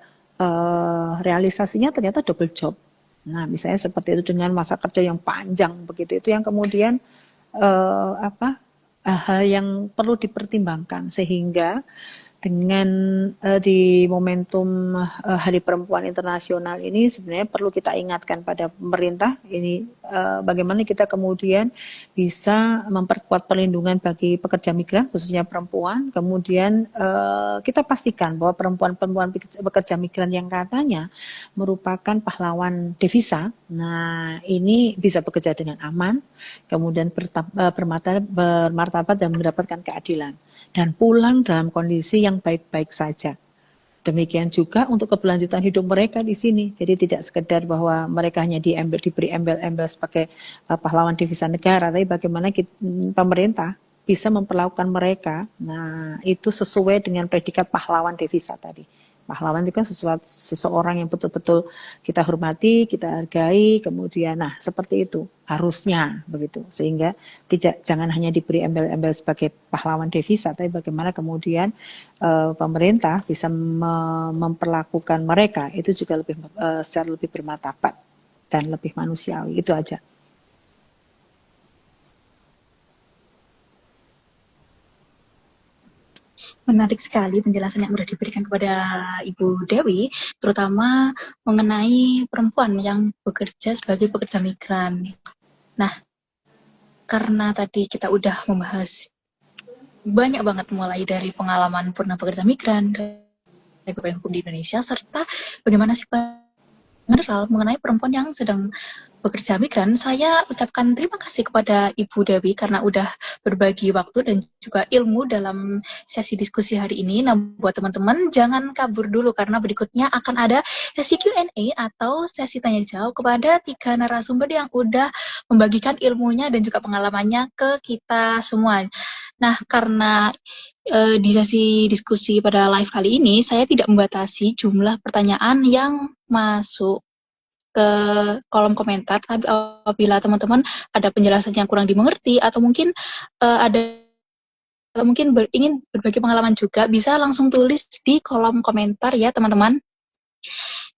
realisasinya ternyata double job. Nah misalnya seperti itu dengan masa kerja yang panjang begitu, itu yang kemudian hal yang perlu dipertimbangkan sehingga dengan di momentum Hari Perempuan Internasional ini sebenarnya perlu kita ingatkan pada pemerintah ini bagaimana kita kemudian bisa memperkuat perlindungan bagi pekerja migran khususnya perempuan, kemudian kita pastikan bahwa perempuan-perempuan pekerja migran yang katanya merupakan pahlawan devisa, nah ini bisa bekerja dengan aman, kemudian bermartabat dan mendapatkan keadilan dan pulang dalam kondisi yang baik-baik saja. Demikian juga untuk keberlanjutan hidup mereka di sini. Jadi tidak sekedar bahwa mereka hanya diberi embel-embel sebagai pahlawan devisa negara, tapi bagaimana pemerintah bisa memperlakukan mereka. Nah, itu sesuai dengan predikat pahlawan devisa tadi. Pahlawan itu kan seseorang yang betul-betul kita hormati, kita hargai, kemudian seperti itu harusnya begitu, sehingga jangan hanya diberi embel-embel sebagai pahlawan devisa, tapi bagaimana kemudian pemerintah bisa memperlakukan mereka itu juga secara lebih bermartabat dan lebih manusiawi. Itu aja. Menarik sekali penjelasan yang sudah diberikan kepada Ibu Dewi, terutama mengenai perempuan yang bekerja sebagai pekerja migran. Nah, karena tadi kita udah membahas banyak banget mulai dari pengalaman pernah pekerja migran, dari hukum di Indonesia, serta bagaimana sih general mengenai perempuan yang sedang bekerja migran, saya ucapkan terima kasih kepada Ibu Dewi karena udah berbagi waktu dan juga ilmu dalam sesi diskusi hari ini. Nah, buat teman-teman jangan kabur dulu karena berikutnya akan ada sesi Q&A atau sesi tanya jawab kepada 3 narasumber yang udah membagikan ilmunya dan juga pengalamannya ke kita semua. Nah, karena di sesi diskusi pada live kali ini, saya tidak membatasi jumlah pertanyaan yang masuk ke kolom komentar, tapi apabila teman-teman ada penjelasan yang kurang dimengerti atau mungkin ingin berbagi pengalaman juga, bisa langsung tulis di kolom komentar ya teman-teman.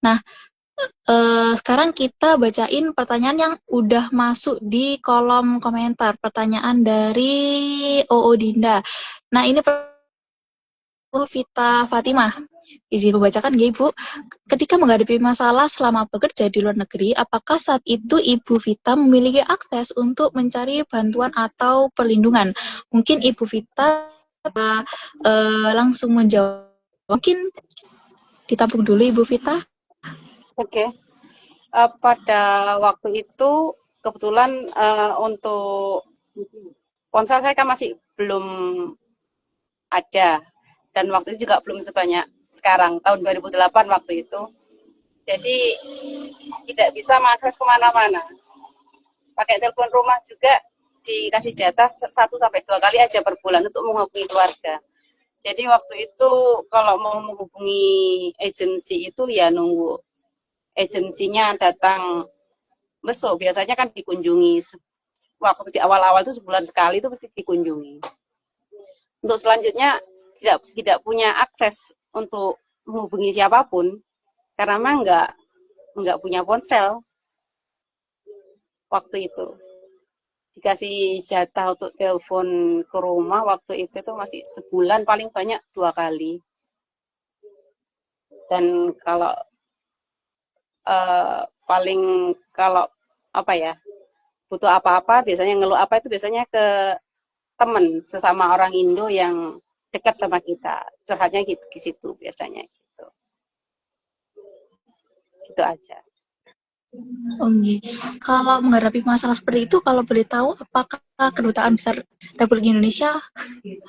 Nah, sekarang kita bacain pertanyaan yang udah masuk di kolom komentar. Pertanyaan dari OO Dinda. Nah, ini Vita Fatimah. Izin membacakan ya Ibu. Ketika menghadapi masalah selama bekerja di luar negeri, apakah saat itu Ibu Vita memiliki akses untuk mencari bantuan atau perlindungan? Mungkin Ibu Vita langsung menjawab. Mungkin ditampung dulu Ibu Vita. Oke. Pada waktu itu kebetulan untuk ponsel saya kan masih belum ada, dan waktu itu juga belum sebanyak sekarang, tahun 2008 waktu itu. Jadi tidak bisa mengakses kemana-mana. Pakai telepon rumah juga dikasih jatah 1 sampai 2 kali aja per bulan untuk menghubungi keluarga. Jadi waktu itu kalau mau menghubungi agensi itu ya nunggu agensinya datang besok. Biasanya kan dikunjungi waktu di awal-awal itu sebulan sekali itu pasti dikunjungi. Untuk selanjutnya tidak punya akses untuk menghubungi siapapun karena memang nggak punya ponsel waktu itu. Dikasih jatah untuk telepon ke rumah waktu itu masih sebulan paling banyak 2 kali. Dan kalau kalau apa ya, butuh apa-apa biasanya ngeluh apa itu biasanya ke teman sesama orang Indo yang dekat sama kita, curhatnya gitu di situ biasanya gitu. Gitu aja. Oke. Kalau menghadapi masalah seperti itu, kalau boleh tahu, apakah Kedutaan Besar Republik Indonesia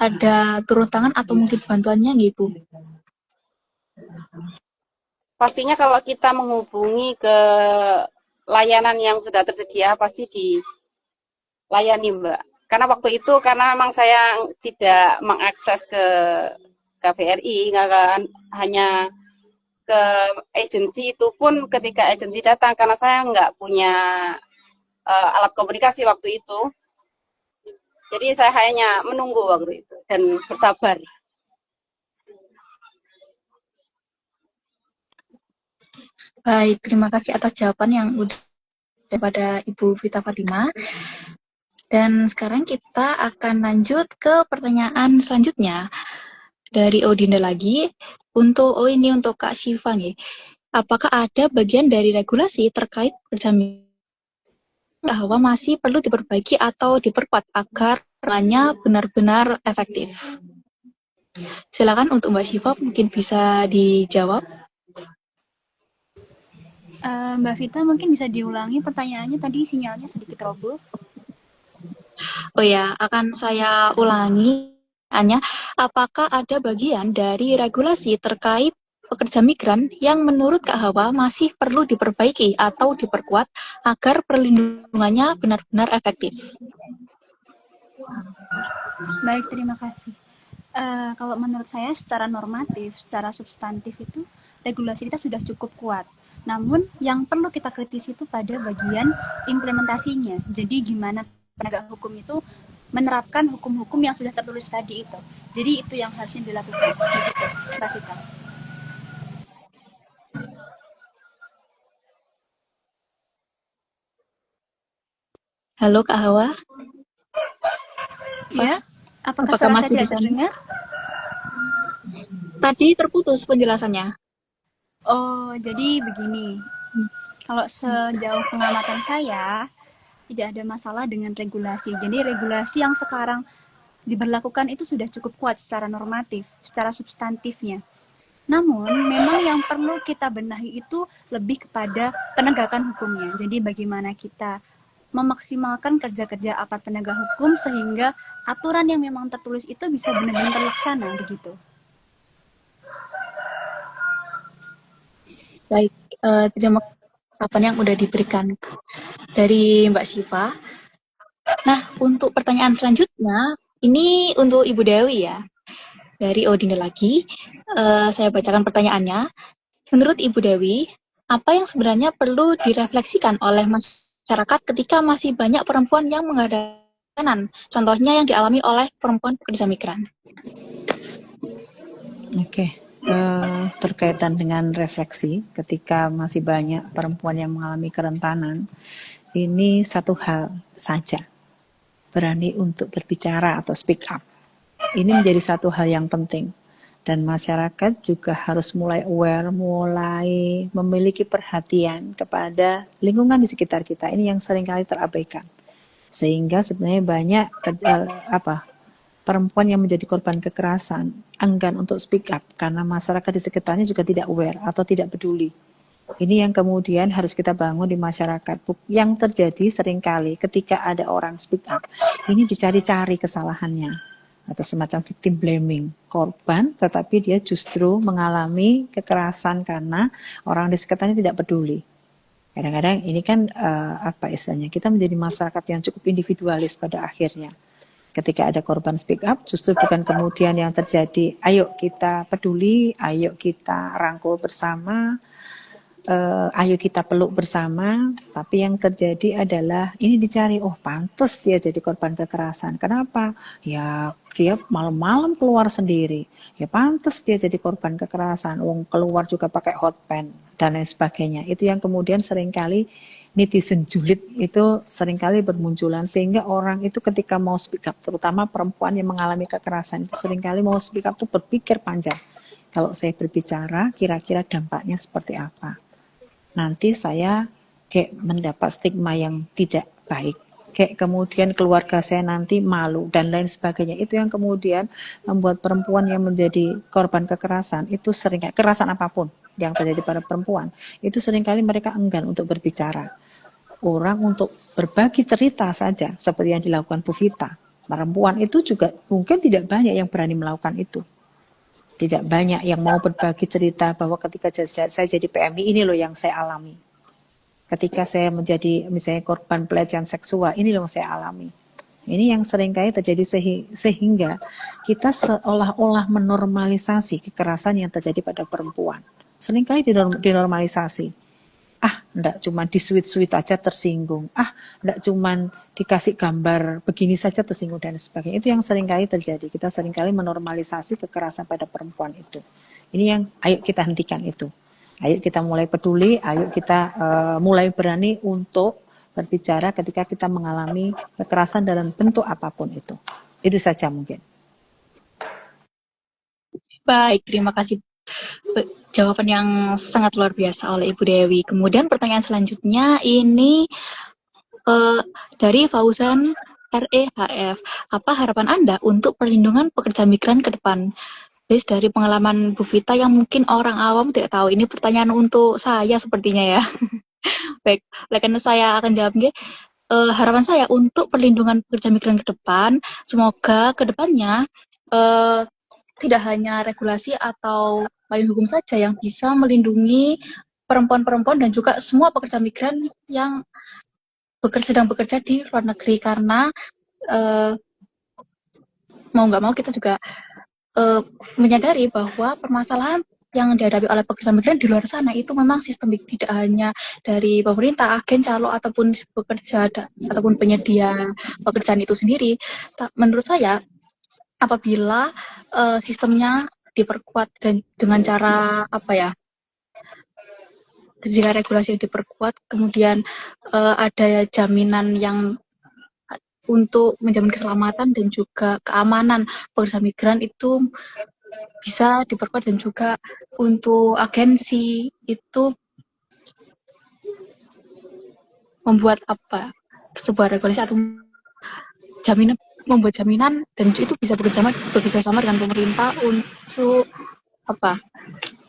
ada turun tangan atau mungkin bantuannya gitu? Pastinya kalau kita menghubungi ke layanan yang sudah tersedia pasti dilayani, Mbak. Karena waktu itu karena memang saya tidak mengakses ke KBRI, hanya ke agensi itu pun ketika agensi datang karena saya nggak punya alat komunikasi waktu itu. Jadi saya hanya menunggu waktu itu dan bersabar. Baik, terima kasih atas jawaban yang udah daripada Ibu Vita Fatima. Dan sekarang kita akan lanjut ke pertanyaan selanjutnya dari Odinda lagi. Untuk Kak Syifa nih. Apakah ada bagian dari regulasi terkait perjaminan bahwa masih perlu diperbaiki atau diperkuat agar perannya benar-benar efektif? Silakan untuk Mbak Syifa mungkin bisa dijawab. Mbak Vita mungkin bisa diulangi pertanyaannya, tadi sinyalnya sedikit roboh. Oh ya, akan saya ulangi. Apakah ada bagian dari regulasi terkait pekerja migran yang menurut Kak Hawa masih perlu diperbaiki atau diperkuat agar perlindungannya benar-benar efektif? Baik, terima kasih. Kalau menurut saya secara normatif, secara substantif itu regulasi kita sudah cukup kuat. Namun yang perlu kita kritisi itu pada bagian implementasinya. Jadi gimana penegak hukum itu menerapkan hukum-hukum yang sudah tertulis tadi itu. Jadi itu yang harusnya dilakukan. Begitu, Mbak Vita. Halo Kak Hawa. Ya, apakah suara saya tidak terdengar? Tadi terputus penjelasannya. Oh, jadi begini. Kalau sejauh pengamatan saya, tidak ada masalah dengan regulasi. Jadi regulasi yang sekarang diberlakukan itu sudah cukup kuat secara normatif, secara substantifnya. Namun, memang yang perlu kita benahi itu lebih kepada penegakan hukumnya. Jadi bagaimana kita memaksimalkan kerja-kerja aparat penegak hukum sehingga aturan yang memang tertulis itu bisa benar-benar terlaksana begitu. Baik, terima kasih jawaban yang udah diberikan dari Mbak Syifa. Nah, untuk pertanyaan selanjutnya, ini untuk Ibu Dewi ya. Dari Odinda lagi, saya bacakan pertanyaannya. Menurut Ibu Dewi, apa yang sebenarnya perlu direfleksikan oleh masyarakat ketika masih banyak perempuan yang menghadapi tekanan? Contohnya yang dialami oleh perempuan pekerja migran. Oke. Berkaitan dengan refleksi ketika masih banyak perempuan yang mengalami kerentanan, ini satu hal saja, berani untuk berbicara atau speak up. Ini menjadi satu hal yang penting, dan masyarakat juga harus mulai aware, mulai memiliki perhatian kepada lingkungan di sekitar kita. Ini yang seringkali terabaikan, sehingga sebenarnya banyak perempuan yang menjadi korban kekerasan enggan untuk speak up karena masyarakat di sekitarnya juga tidak aware atau tidak peduli. Ini yang kemudian harus kita bangun di masyarakat. Yang terjadi seringkali ketika ada orang speak up, ini dicari-cari kesalahannya atau semacam victim blaming, korban, tetapi dia justru mengalami kekerasan karena orang di sekitarnya tidak peduli. Kadang-kadang ini kan apa istilahnya, kita menjadi masyarakat yang cukup individualis pada akhirnya. Ketika ada korban speak up, justru bukan kemudian yang terjadi, ayo kita peduli, ayo kita rangkul bersama, ayo kita peluk bersama, tapi yang terjadi adalah ini dicari, oh pantas dia jadi korban kekerasan. Kenapa? Ya dia malam-malam keluar sendiri. Ya pantas dia jadi korban kekerasan. Wong keluar juga pakai hot pen dan lain sebagainya. Itu yang kemudian seringkali netizen julid itu seringkali bermunculan sehingga orang itu ketika mau speak up, terutama perempuan yang mengalami kekerasan itu seringkali mau speak up itu berpikir panjang. Kalau saya berbicara, kira-kira dampaknya seperti apa? Nanti saya kayak mendapat stigma yang tidak baik. Kayak kemudian keluarga saya nanti malu dan lain sebagainya. Itu yang kemudian membuat perempuan yang menjadi korban kekerasan itu sering, kekerasan apapun yang terjadi pada perempuan, itu seringkali mereka enggan untuk berbicara. Orang untuk berbagi cerita saja seperti yang dilakukan Bu Vita. Perempuan itu juga mungkin tidak banyak yang berani melakukan itu. Tidak banyak yang mau berbagi cerita bahwa ketika saya jadi PMI ini loh yang saya alami. Ketika saya menjadi misalnya korban pelecehan seksual, ini loh yang saya alami. Ini yang seringkali terjadi sehingga kita seolah-olah menormalisasi kekerasan yang terjadi pada perempuan. Seringkali dinormalisasi. Enggak cuma di sweet-sweet aja tersinggung. Enggak cuma dikasih gambar begini saja tersinggung dan sebagainya. Itu yang seringkali terjadi. Kita seringkali menormalisasi kekerasan pada perempuan itu. Ini yang ayo kita hentikan itu. Ayo kita mulai peduli, ayo kita mulai berani untuk berbicara ketika kita mengalami kekerasan dalam bentuk apapun itu. Itu saja mungkin. Baik, terima kasih. Jawaban yang sangat luar biasa oleh Ibu Dewi. Kemudian pertanyaan selanjutnya ini dari Fauzan REHF. Apa harapan Anda untuk perlindungan pekerja migran ke depan? Based dari pengalaman Bu Vita yang mungkin orang awam tidak tahu. Ini pertanyaan untuk saya sepertinya ya. Baik, karena saya akan jawab harapan saya untuk perlindungan pekerja migran ke depan, semoga ke depannya tidak hanya regulasi atau payung hukum saja yang bisa melindungi perempuan-perempuan dan juga semua pekerja migran yang sedang bekerja di luar negeri, karena mau nggak mau kita juga menyadari bahwa permasalahan yang dihadapi oleh pekerja migran di luar sana itu memang sistemik, tidak hanya dari pemerintah, agen, calo, ataupun pekerja ataupun penyedia pekerjaan itu sendiri. Menurut saya, apabila sistemnya diperkuat dan dengan cara jika regulasi yang diperkuat, kemudian ada jaminan yang untuk menjamin keselamatan dan juga keamanan pekerja migran itu bisa diperkuat, dan juga untuk agensi itu membuat sebuah regulasi atau jaminan, membuat jaminan, dan itu bisa bekerja sama dengan pemerintah untuk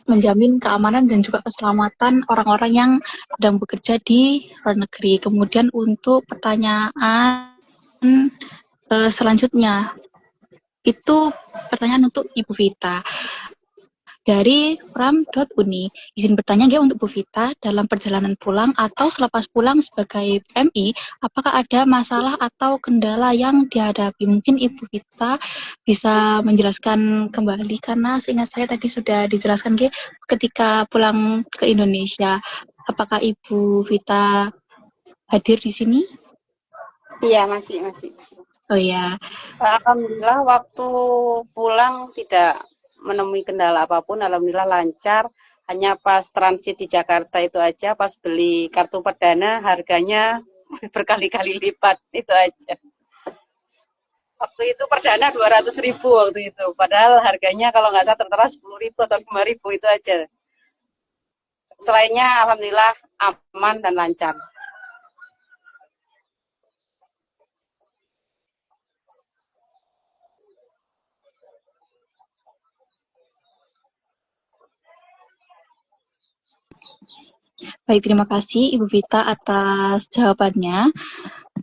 menjamin keamanan dan juga keselamatan orang-orang yang sedang bekerja di luar negeri. Kemudian untuk pertanyaan selanjutnya, itu pertanyaan untuk Ibu Vita. Dari Ram.Uni, izin bertanya untuk Bu Vita, dalam perjalanan pulang atau selepas pulang sebagai PMI, apakah ada masalah atau kendala yang dihadapi? Mungkin Ibu Vita bisa menjelaskan kembali, karena seingat saya tadi sudah dijelaskan ketika pulang ke Indonesia. Apakah Ibu Vita hadir di sini? Iya, masih. Oh ya. Alhamdulillah waktu pulang tidak menemui kendala apapun, alhamdulillah lancar. Hanya pas transit di Jakarta itu aja, pas beli kartu perdana harganya berkali-kali lipat, itu aja. Waktu itu perdana 200.000 waktu itu, padahal harganya kalau nggak salah tertera 10.000 atau 5.000, itu aja. Selainnya alhamdulillah aman dan lancar. Baik, terima kasih Ibu Vita atas jawabannya.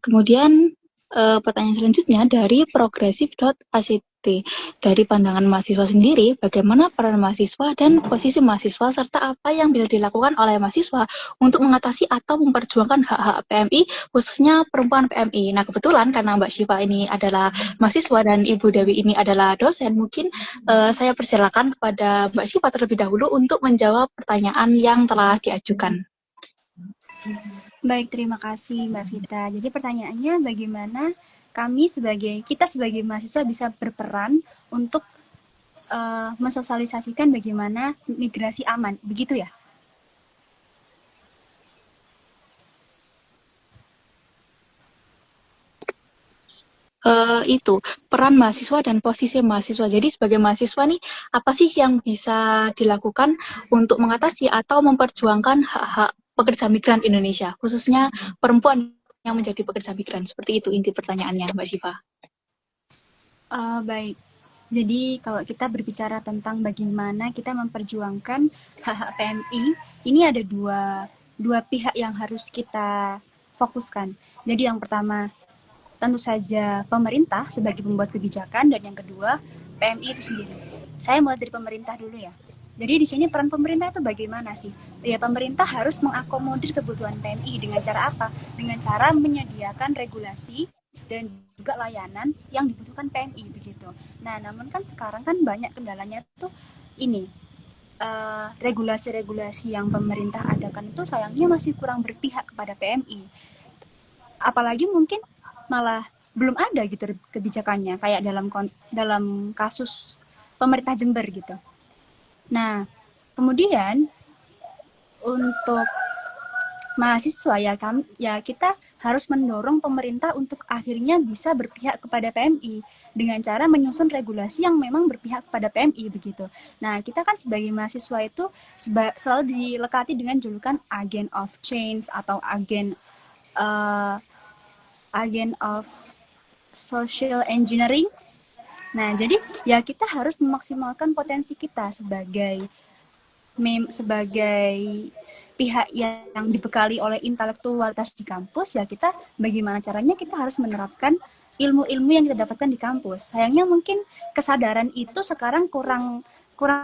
Kemudian pertanyaan selanjutnya dari progresif.act. Dari pandangan mahasiswa sendiri, bagaimana peran mahasiswa dan posisi mahasiswa serta apa yang bisa dilakukan oleh mahasiswa untuk mengatasi atau memperjuangkan hak-hak PMI, khususnya perempuan PMI. Nah, kebetulan karena Mbak Syifa ini adalah mahasiswa dan Ibu Dewi ini adalah dosen, mungkin saya persilakan kepada Mbak Syifa terlebih dahulu untuk menjawab pertanyaan yang telah diajukan. Baik, terima kasih Mbak Vita. Jadi pertanyaannya bagaimana kita sebagai mahasiswa bisa berperan untuk mensosialisasikan bagaimana migrasi aman, begitu ya? Itu peran mahasiswa dan posisi mahasiswa. Jadi sebagai mahasiswa nih, apa sih yang bisa dilakukan untuk mengatasi atau memperjuangkan hak-hak pekerja migran Indonesia, khususnya perempuan yang menjadi pekerja migran. Seperti itu inti pertanyaannya, Mbak Syifa. Baik. Jadi kalau kita berbicara tentang bagaimana kita memperjuangkan hak-hak PMI, ini ada dua pihak yang harus kita fokuskan. Jadi yang pertama tentu saja pemerintah sebagai pembuat kebijakan, dan yang kedua PMI itu sendiri. Saya mulai dari pemerintah dulu ya. Jadi di sini peran pemerintah itu bagaimana sih? Ya, pemerintah harus mengakomodir kebutuhan PMI dengan cara apa? Dengan cara menyediakan regulasi dan juga layanan yang dibutuhkan PMI begitu. Nah, namun kan sekarang kan banyak kendalanya tuh ini regulasi-regulasi yang pemerintah adakan itu sayangnya masih kurang berpihak kepada PMI. Apalagi mungkin malah belum ada gitu kebijakannya kayak dalam kasus pemerintah Jember gitu. Nah, kemudian untuk mahasiswa ya kita harus mendorong pemerintah untuk akhirnya bisa berpihak kepada PMI dengan cara menyusun regulasi yang memang berpihak kepada PMI begitu. Nah, kita kan sebagai mahasiswa itu selalu dilekati dengan julukan agent of change atau agent of social engineering. Nah, jadi ya kita harus memaksimalkan potensi kita sebagai pihak yang dibekali oleh intelektualitas di kampus. Ya kita bagaimana caranya kita harus menerapkan ilmu-ilmu yang kita dapatkan di kampus. Sayangnya mungkin kesadaran itu sekarang kurang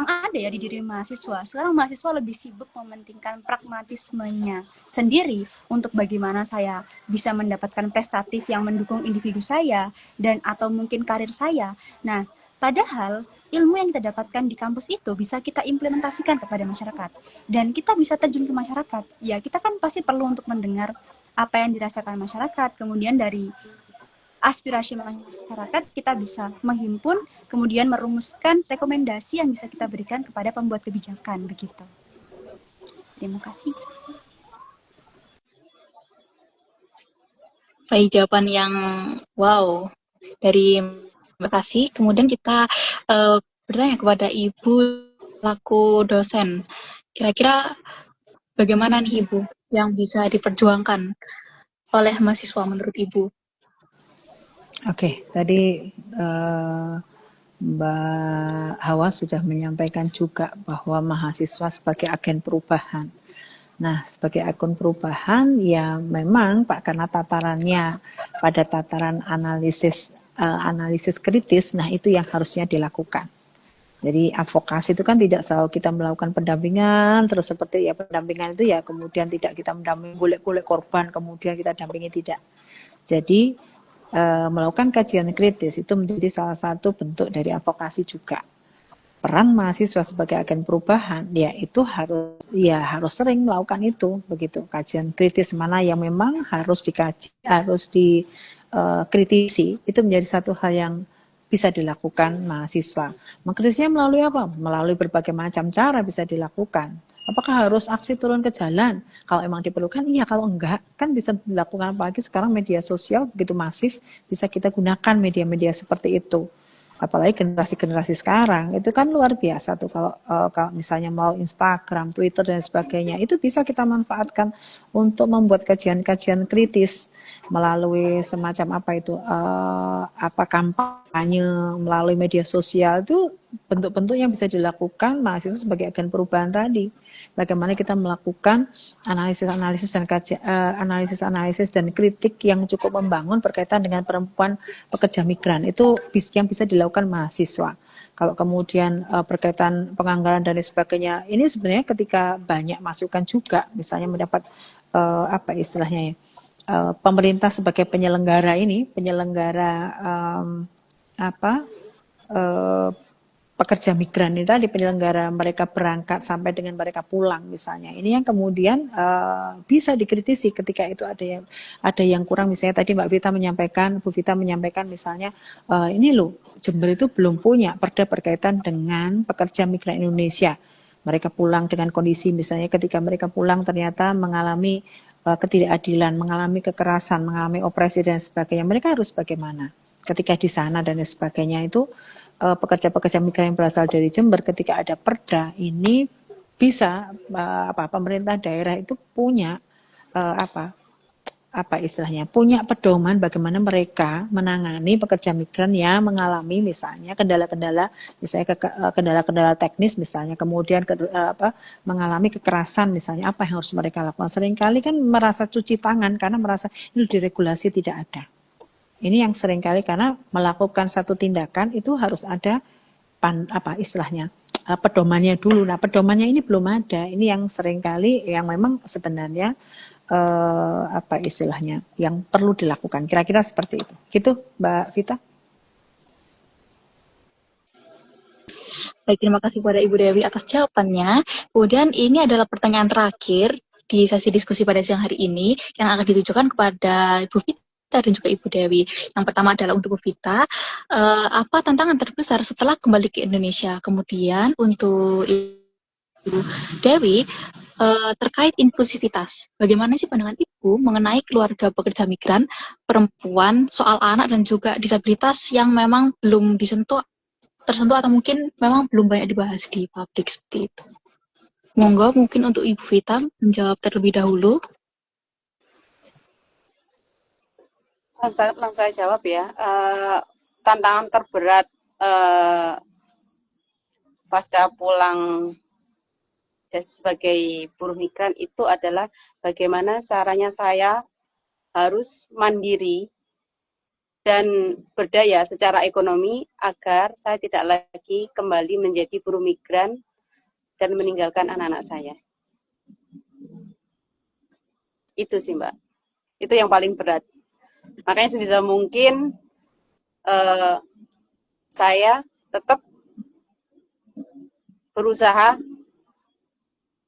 ada ya di diri mahasiswa. Sekarang mahasiswa lebih sibuk mementingkan pragmatismenya sendiri untuk bagaimana saya bisa mendapatkan prestatif yang mendukung individu saya dan atau mungkin karir saya. Nah, padahal ilmu yang kita dapatkan di kampus itu bisa kita implementasikan kepada masyarakat dan kita bisa terjun ke masyarakat. Ya, kita kan pasti perlu untuk mendengar apa yang dirasakan masyarakat, kemudian dari aspirasi masyarakat kita bisa menghimpun, kemudian merumuskan rekomendasi yang bisa kita berikan kepada pembuat kebijakan begitu. Terima kasih. Baik, jawaban yang wow dari Mbak Kasih. Kemudian kita bertanya kepada Ibu laku dosen. Kira-kira bagaimana nih Ibu yang bisa diperjuangkan oleh mahasiswa menurut Ibu? Oke, tadi Mbak Hawa sudah menyampaikan juga bahwa mahasiswa sebagai agen perubahan. Nah, sebagai agen perubahan ya memang Pak, karena tatarannya pada tataran analisis kritis, nah itu yang harusnya dilakukan. Jadi advokasi itu kan tidak selalu kita melakukan pendampingan, terus seperti ya pendampingan itu ya kemudian tidak kita mendampingi golek-golek korban, kemudian kita dampingi, tidak. Jadi melakukan kajian kritis itu menjadi salah satu bentuk dari advokasi juga. Peran mahasiswa sebagai agen perubahan ya itu harus sering melakukan itu begitu. Kajian kritis mana yang memang harus dikaji, harus dikritisi, itu menjadi satu hal yang bisa dilakukan mahasiswa. Mengkritisnya melalui apa? Melalui berbagai macam cara bisa dilakukan. Apakah harus aksi turun ke jalan? Kalau emang diperlukan, iya. Kalau enggak, kan bisa dilakukan. Apalagi sekarang media sosial begitu masif, bisa kita gunakan media-media seperti itu. Apalagi generasi-generasi sekarang, itu kan luar biasa tuh. Kalau misalnya mau Instagram, Twitter, dan sebagainya, itu bisa kita manfaatkan untuk membuat kajian-kajian kritis melalui semacam kampanye melalui media sosial. Itu bentuk-bentuk yang bisa dilakukan mahasiswa sebagai agen perubahan tadi. Bagaimana kita melakukan analisis-analisis dan analisis-analisis dan kritik yang cukup membangun berkaitan dengan perempuan pekerja migran. Itu yang bisa dilakukan mahasiswa. Kalau kemudian berkaitan penganggaran dan sebagainya, ini sebenarnya ketika banyak masukan juga, misalnya mendapat apa istilahnya ya, pemerintah sebagai penyelenggara pekerja migran itu tadi, penyelenggara mereka berangkat sampai dengan mereka pulang misalnya. Ini yang kemudian bisa dikritisi ketika itu ada yang kurang. Misalnya tadi Bu Vita menyampaikan misalnya ini loh, Jember itu belum punya perda berkaitan dengan pekerja migran Indonesia. Mereka pulang dengan kondisi misalnya ketika mereka pulang ternyata mengalami ketidakadilan, mengalami kekerasan, mengalami opresi dan sebagainya. Mereka harus bagaimana ketika di sana dan sebagainya. Itu pekerja-pekerja migran yang berasal dari Jember, ketika ada perda ini bisa pemerintah daerah itu punya punya pedoman bagaimana mereka menangani pekerja migran yang mengalami misalnya kendala-kendala teknis misalnya, kemudian mengalami kekerasan misalnya, apa yang harus mereka lakukan. Seringkali kan merasa cuci tangan karena merasa ini diregulasi tidak ada. Ini yang seringkali karena melakukan satu tindakan itu harus ada pedomannya dulu. Nah, pedomannya ini belum ada. Ini yang seringkali yang memang sebenarnya yang perlu dilakukan. Kira-kira seperti itu. Gitu, Mbak Vita. Baik, terima kasih kepada Ibu Dewi atas jawabannya. Kemudian ini adalah pertanyaan terakhir di sesi diskusi pada siang hari ini yang akan ditujukan kepada Ibu Vita dan juga Ibu Dewi. Yang pertama adalah untuk Bu Vita, apa tantangan terbesar setelah kembali ke Indonesia? Kemudian untuk Ibu Dewi, terkait inklusivitas, bagaimana sih pandangan Ibu mengenai keluarga pekerja migran, perempuan, soal anak dan juga disabilitas yang memang belum tersentuh atau mungkin memang belum banyak dibahas di publik seperti itu? Monggo mungkin untuk Ibu Vita menjawab terlebih dahulu. Langsung saya jawab ya. Tantangan terberat pasca pulang sebagai buruh migran itu adalah bagaimana caranya saya harus mandiri dan berdaya secara ekonomi agar saya tidak lagi kembali menjadi buruh migran dan meninggalkan anak-anak saya. Itu sih Mbak. Itu yang paling berat. Makanya sebisa mungkin saya tetap berusaha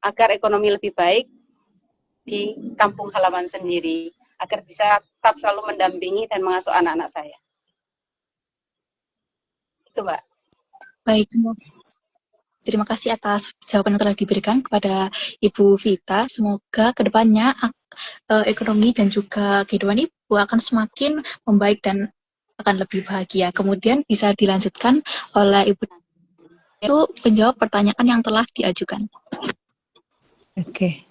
agar ekonomi lebih baik di kampung halaman sendiri, agar bisa tetap selalu mendampingi dan mengasuh anak-anak saya. Itu Mbak. Baik, terima kasih atas jawaban yang telah diberikan kepada Ibu Vita. Semoga kedepannya ekonomi dan juga kehidupan Ibu akan semakin membaik dan akan lebih bahagia. Kemudian bisa dilanjutkan oleh Ibu itu menjawab pertanyaan yang telah diajukan. Oke,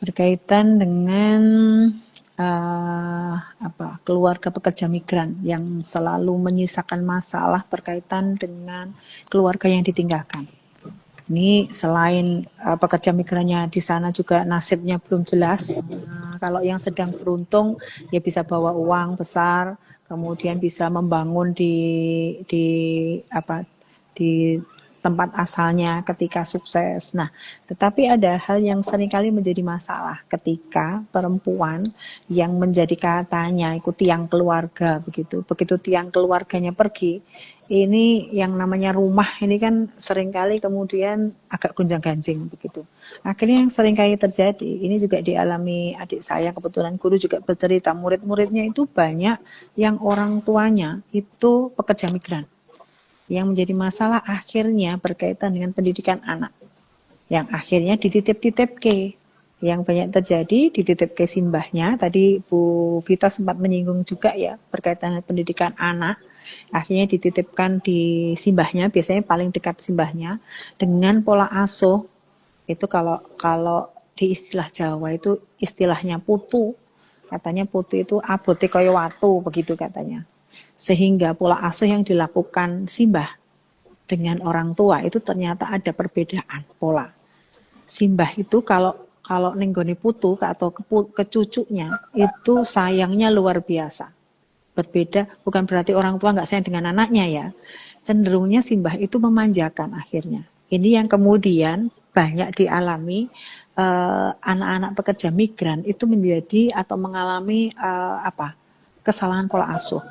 berkaitan dengan keluarga pekerja migran yang selalu menyisakan masalah berkaitan dengan keluarga yang ditinggalkan. Ini selain pekerja migrannya di sana juga nasibnya belum jelas. Kalau yang sedang beruntung ya bisa bawa uang besar, kemudian bisa membangun di tempat asalnya ketika sukses. Nah, tetapi ada hal yang seringkali menjadi masalah ketika perempuan yang menjadi katanya ikut tiang keluarga begitu tiang keluarganya pergi, ini yang namanya rumah ini kan seringkali kemudian agak gonjang-ganjing begitu. Akhirnya yang seringkali terjadi, ini juga dialami adik saya, kebetulan guru juga bercerita, murid-muridnya itu banyak yang orang tuanya itu pekerja migran. Yang menjadi masalah akhirnya berkaitan dengan pendidikan anak, yang akhirnya dititip-titip ke, yang banyak terjadi dititip ke simbahnya. Tadi Bu Vita sempat menyinggung juga ya berkaitan dengan pendidikan anak, akhirnya dititipkan di simbahnya, biasanya paling dekat simbahnya, dengan pola asuh itu kalau di istilah Jawa itu istilahnya putu, katanya putu itu abote kaya watu begitu katanya. Sehingga pola asuh yang dilakukan simbah dengan orang tua itu ternyata ada perbedaan pola. Simbah itu kalau nenggone putu atau ke cucunya itu sayangnya luar biasa. Berbeda, bukan berarti orang tua nggak sayang dengan anaknya ya. Cenderungnya simbah itu memanjakan akhirnya. Ini yang kemudian banyak dialami anak-anak pekerja migran itu menjadi atau mengalami kesalahan pola asuh.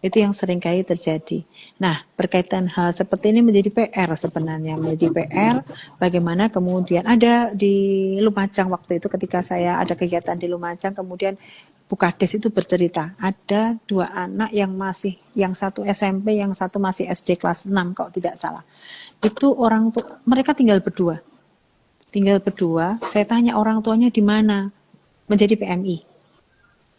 Itu yang seringkali terjadi. Nah, berkaitan hal seperti ini menjadi PR sebenarnya. Menjadi PR bagaimana kemudian ada di Lumajang waktu itu ketika saya ada kegiatan di Lumajang, kemudian Bu Kades itu bercerita, ada 2 anak yang satu SMP, yang satu masih SD kelas 6 kalau tidak salah. Itu orang tua, mereka tinggal berdua. Saya tanya orang tuanya di mana? Menjadi PMI.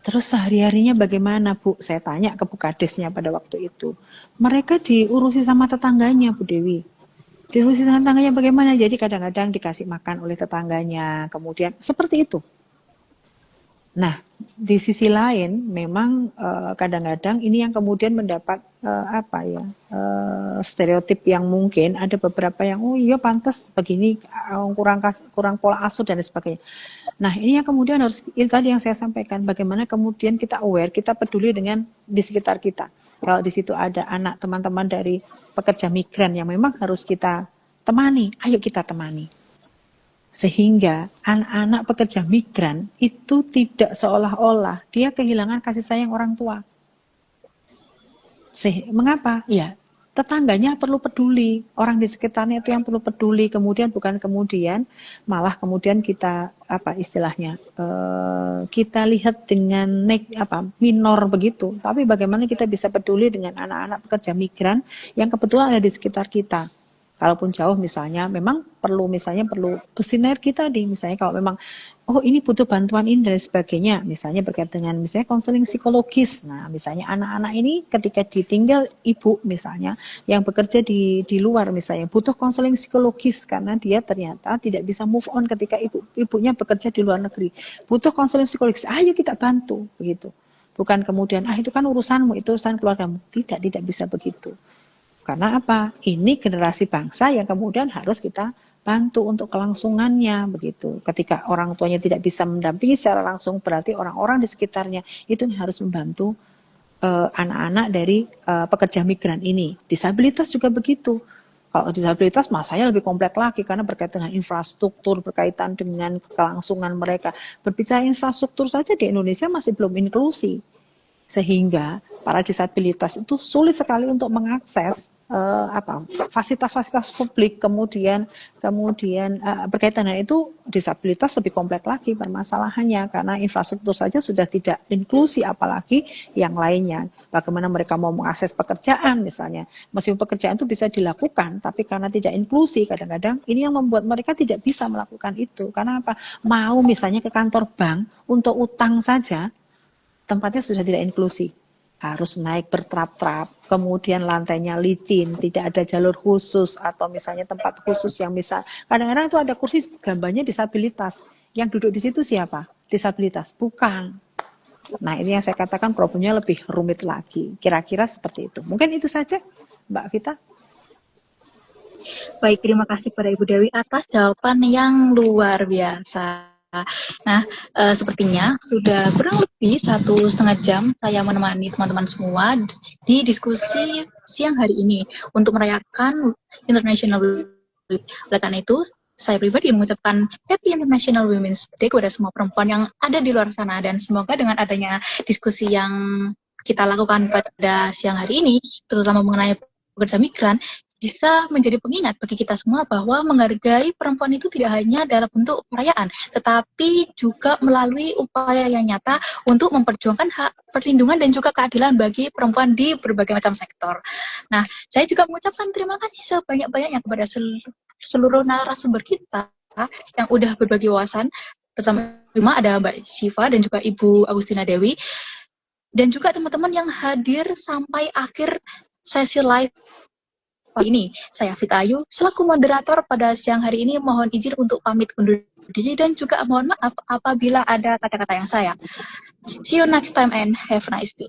Terus sehari-harinya bagaimana, Bu? Saya tanya ke Bu Kadesnya pada waktu itu. Mereka diurusi sama tetangganya, Bu Dewi. Diurusi sama tetangganya bagaimana? Jadi kadang-kadang dikasih makan oleh tetangganya, kemudian seperti itu. Nah, di sisi lain memang kadang-kadang ini yang kemudian mendapat stereotip yang mungkin ada beberapa yang pantas begini, kurang pola asuh dan sebagainya. Nah, ini yang kemudian ini tadi yang saya sampaikan, bagaimana kemudian kita aware, kita peduli dengan di sekitar kita. Kalau di situ ada anak teman-teman dari pekerja migran yang memang harus kita temani, ayo kita temani. Sehingga anak-anak pekerja migran itu tidak seolah-olah dia kehilangan kasih sayang orang tua. Mengapa? Ya, tetangganya perlu peduli, orang di sekitarnya itu yang perlu peduli, kemudian malah kemudian kita kita lihat dengan minor begitu, tapi bagaimana kita bisa peduli dengan anak-anak pekerja migran yang kebetulan ada di sekitar kita. Kalaupun jauh misalnya, memang perlu bersinergi tadi, misalnya kalau memang ini butuh bantuan ini dan sebagainya, misalnya berkaitan dengan misalnya konseling psikologis. Nah, misalnya anak-anak ini ketika ditinggal ibu misalnya yang bekerja di luar misalnya butuh konseling psikologis karena dia ternyata tidak bisa move on ketika ibunya bekerja di luar negeri. Butuh konseling psikologis, ayo kita bantu begitu. Bukan kemudian itu kan urusanmu, itu urusan keluargamu. Tidak bisa begitu. Karena apa? Ini generasi bangsa yang kemudian harus kita bantu untuk kelangsungannya begitu. Ketika orang tuanya tidak bisa mendampingi secara langsung, berarti orang-orang di sekitarnya itu harus membantu anak-anak dari pekerja migran ini. Disabilitas juga begitu. Kalau disabilitas masanya lebih kompleks lagi karena berkaitan dengan infrastruktur, berkaitan dengan kelangsungan mereka. Berbicara infrastruktur saja di Indonesia masih belum inklusi. Sehingga para disabilitas itu sulit sekali untuk mengakses fasilitas-fasilitas publik, kemudian berkaitan dengan itu disabilitas lebih kompleks lagi permasalahannya karena infrastruktur saja sudah tidak inklusi, apalagi yang lainnya. Bagaimana mereka mau mengakses pekerjaan misalnya, meskipun pekerjaan itu bisa dilakukan, tapi karena tidak inklusi kadang-kadang ini yang membuat mereka tidak bisa melakukan itu. Karena apa? Mau misalnya ke kantor bank untuk utang saja, tempatnya sudah tidak inklusi, harus naik bertrap-trap, kemudian lantainya licin, tidak ada jalur khusus atau misalnya tempat khusus yang bisa. Kadang-kadang itu ada kursi gambarnya disabilitas, yang duduk di situ siapa? Disabilitas, bukan. Nah, ini yang saya katakan problemnya lebih rumit lagi. Kira-kira seperti itu. Mungkin itu saja, Mbak Vita. Baik, terima kasih pada Ibu Dewi atas jawaban yang luar biasa. Nah, sepertinya sudah kurang lebih 1,5 jam saya menemani teman-teman semua di diskusi siang hari ini untuk merayakan International Week. Oleh karena itu, saya pribadi mengucapkan Happy International Women's Day kepada semua perempuan yang ada di luar sana, dan semoga dengan adanya diskusi yang kita lakukan pada siang hari ini, terutama mengenai pekerja migran, bisa menjadi pengingat bagi kita semua bahwa menghargai perempuan itu tidak hanya dalam bentuk perayaan, tetapi juga melalui upaya yang nyata untuk memperjuangkan hak perlindungan dan juga keadilan bagi perempuan di berbagai macam sektor. Nah, saya juga mengucapkan terima kasih sebanyak-banyaknya kepada seluruh narasumber kita yang udah berbagi wawasan, terutama ada Mbak Syifa dan juga Ibu Agustina Dewi, dan juga teman-teman yang hadir sampai akhir sesi live ini. Saya Vita Ayu selaku moderator pada siang hari ini mohon izin untuk pamit undur diri dan juga mohon maaf apabila ada kata-kata yang salah. See you next time and have a nice day.